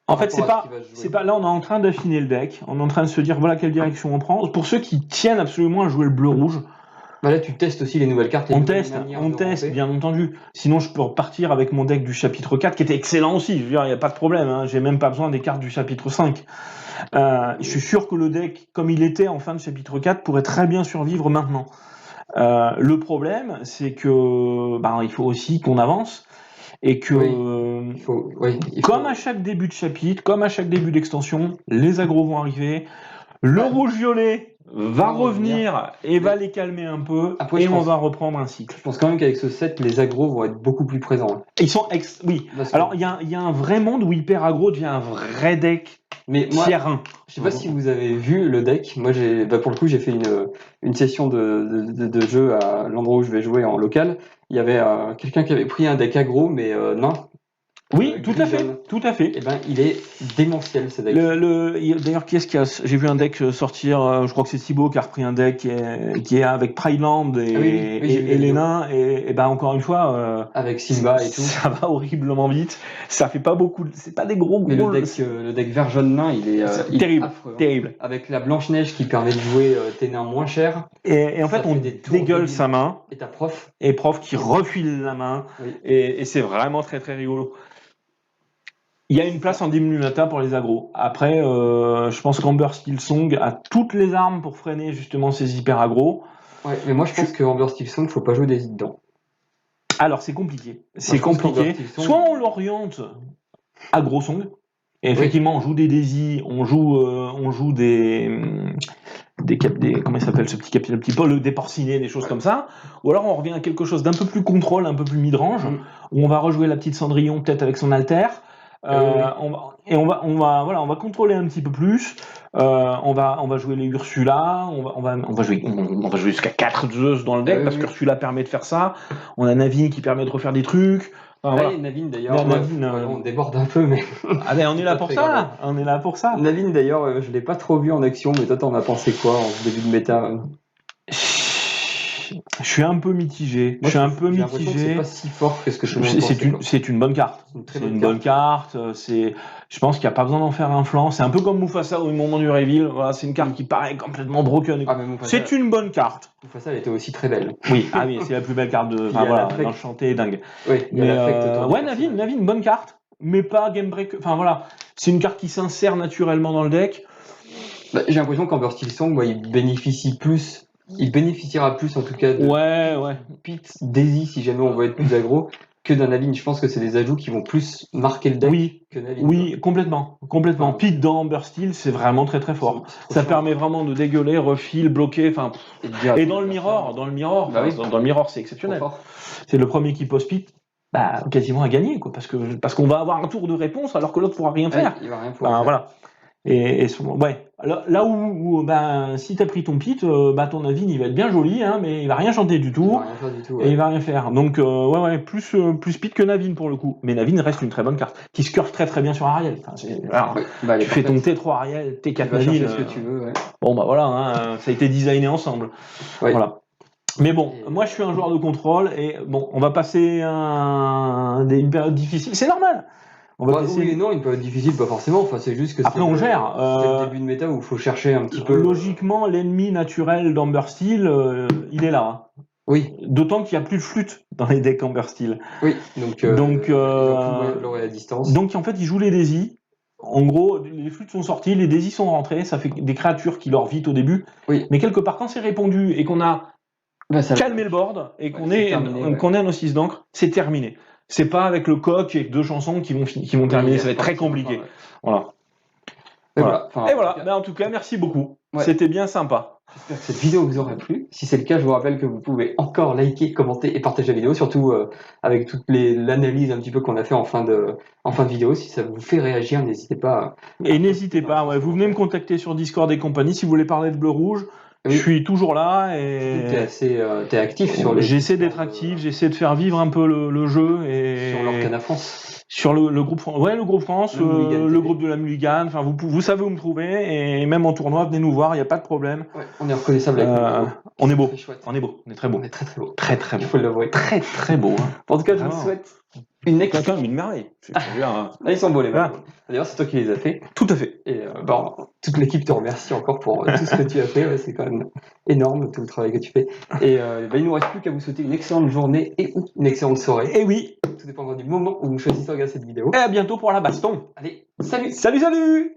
B: En fait, c'est
A: rapport à ce
B: pas,
A: qui va se jouer.
B: c'est pas. Là, on est en train d'affiner le deck. On est en train de se dire voilà quelle direction on prend. Pour ceux qui tiennent absolument à jouer le bleu-rouge,
A: Bah là, tu testes aussi les nouvelles cartes. Les
B: on
A: nouvelles
B: teste,
A: manières de ramper.
B: bien entendu. Sinon, je peux repartir avec mon deck du chapitre 4, qui était excellent aussi. Je veux dire, il n'y a pas de problème. Hein. J'ai même pas besoin des cartes du chapitre 5. Je suis sûr que le deck, comme il était en fin de chapitre 4, pourrait très bien survivre maintenant. Le problème, c'est que il faut aussi qu'on avance et que, comme à chaque début de chapitre, comme à chaque début d'extension, les agros vont arriver. Le rouge-violet va revenir et va les calmer un peu,
A: Après,
B: et on va reprendre un cycle.
A: Je pense quand même qu'avec ce set, les agros vont être beaucoup plus présents.
B: Ils sont oui. Alors il y a un vrai monde où hyper aggro devient un vrai deck.
A: Mais moi,
B: tier 1.
A: Je sais pas si vous avez vu le deck. Moi, pour le coup, j'ai fait une session de jeu à l'endroit où je vais jouer en local. Il y avait quelqu'un qui avait pris un deck aggro, mais nain.
B: Oui, tout à fait.
A: Et ben, il est démentiel ce deck.
B: D'ailleurs, qui est-ce qu'il y a ? J'ai vu un deck sortir. Je crois que c'est Thibaut qui a repris un deck qui est avec Prideland et les nains. Et ben encore une fois,
A: avec Simba et tout.
B: Ça va horriblement vite. Ça fait pas beaucoup. C'est pas des gros.
A: Mais le deck vert jaune nain, il est
B: terrible,
A: affreux, hein.
B: terrible.
A: Avec la blanche neige qui permet de jouer tes nains moins chers.
B: Et en fait, on dégueule sa main.
A: Et ta prof.
B: Et prof qui refile la main.
A: Oui.
B: Et c'est vraiment très très rigolo. Il y a une place en Dimnumata pour les agros. Après, je pense qu'Amber Steelsong a toutes les armes pour freiner justement ces hyper agros.
A: Ouais, mais moi je pense que Amber Steelsong, faut pas jouer des dedans.
B: Alors c'est compliqué. C'est compliqué. Soit on l'oriente agro song. Et effectivement, on joue des Daisy, on joue des comment il s'appelle ce petit capitaine, le petit Paul, des porcinés, des choses comme ça. Ou alors on revient à quelque chose d'un peu plus contrôle, un peu plus mid-range, où on va rejouer la petite Cendrillon peut-être avec son alter. On va contrôler un petit peu plus. On va jouer les Ursula. On va jouer jusqu'à 4 Zeus dans le deck parce qu'Ursula permet de faire ça. On a Navin qui permet de refaire des trucs.
A: Voilà. Navin d'ailleurs, on déborde un peu, mais.
B: On est là pour ça. On est là pour ça.
A: Navin d'ailleurs, je l'ai pas trop vu en action, mais toi t'en as pensé quoi en début de méta?
B: Je suis un peu mitigé.
A: Moi, c'est pas si fort que ce que je
B: C'est une bonne carte. C'est une bonne carte. Je pense qu'il n'y a pas besoin d'en faire un flanc. C'est un peu comme Mufasa au moment du reveal. Voilà, c'est une carte qui paraît complètement broken. C'est une bonne carte.
A: Mufasa, elle était aussi très belle.
B: Oui, c'est la plus belle carte l'enchanté est dingue.
A: Oui,
B: Navin, bonne carte, mais pas game break. Enfin voilà, c'est une carte qui s'insère naturellement dans le deck.
A: J'ai l'impression qu'Amber Steelsong, il bénéficiera plus en tout cas de Pete, Daisy si jamais on veut être plus aggro que d'un Navin. Je pense que c'est des ajouts qui vont plus marquer le deck que Navin.
B: Oui, complètement. Pete dans Amber Steel, c'est vraiment très très fort. Ça permet vraiment de dégueuler, refil, bloquer, et dans le mirror, dans le mirror c'est exceptionnel. C'est le premier qui pose Pete. Quasiment à gagner, quoi, parce qu'on va avoir un tour de réponse alors que l'autre pourra rien faire.
A: Il va rien pouvoir faire.
B: Voilà. Là où si t'as pris ton Pete, ton Navin il va être bien joli, hein, mais il va rien chanter du tout. Et il va rien faire. Donc plus Pete que Navin pour le coup. Mais Navin reste une très bonne carte qui se curve très très bien sur Ariel. Tu fais ton T3 Ariel, T4 Navin.
A: Ce que tu veux. Ouais.
B: Bon ça a été designé ensemble.
A: Ouais.
B: Voilà. Mais bon, moi je suis un joueur de contrôle et on va passer une période difficile. C'est normal.
A: Oui et non, une période difficile, pas forcément. C'est juste que
B: après on gère.
A: C'est le début de méta où il faut chercher un petit peu.
B: Logiquement, l'ennemi naturel d'Amber Steel, il est là.
A: Oui.
B: D'autant qu'il n'y a plus de flûte dans les decks Amber Steel.
A: Oui. Donc l'aurait à distance.
B: Donc en fait, il joue les Daisy. En gros, les flûtes sont sorties, les Daisy sont rentrées. Ça fait des créatures qui leur vite au début.
A: Oui.
B: Mais quelque part, quand c'est répondu et qu'on a calmé le board et qu'on est à nos 6 d'encre, c'est terminé. C'est pas avec le coq et 2 chansons qui vont terminer, ça va être très compliqué. Voilà. Et voilà. En tout cas, merci beaucoup. Ouais. C'était bien sympa.
A: J'espère que cette vidéo vous aura plu. Si c'est le cas, je vous rappelle que vous pouvez encore liker, commenter et partager la vidéo, surtout avec toute l'analyse un petit peu qu'on a fait en fin de vidéo. Si ça vous fait réagir, n'hésitez pas.
B: Et n'hésitez pas, vous venez me contacter sur Discord et compagnie si vous voulez parler de bleu-rouge.
A: Oui.
B: Je suis toujours là
A: T'es actif sur les.
B: J'essaie d'être actif, j'essaie de faire vivre un peu le jeu et
A: Sur l'Orcana France.
B: sur le groupe le groupe France,
A: Le Mulligan TV.
B: groupe de la Mulligan. Enfin, vous savez où me trouver et même en tournoi, venez nous voir, il n'y a pas de problème.
A: Ouais, on est reconnaissable avec
B: on est beau,
A: C'est chouette.
B: on est beau, on est très beau,
A: On est très très beau.
B: très très
A: Il
B: beau,
A: faut l'avouer.
B: très très beau. Hein.
A: En tout cas, je vous
B: Vraiment.
A: souhaite une excellente.
B: Attends, une merveille.
A: Ah, ils sont beaux les
B: Voilà.
A: balles. D'ailleurs, c'est toi qui les as fait.
B: Tout à fait.
A: Et bon, toute l'équipe te remercie encore pour tout ce que tu as fait. Ouais, c'est quand même énorme tout le travail que tu fais. Et il nous reste plus qu'à vous souhaiter une excellente journée et ou une excellente soirée.
B: Et oui.
A: Tout dépendra du moment où vous choisissez de regarder cette vidéo.
B: Et à bientôt pour la baston.
A: Allez, salut!
B: Salut, salut!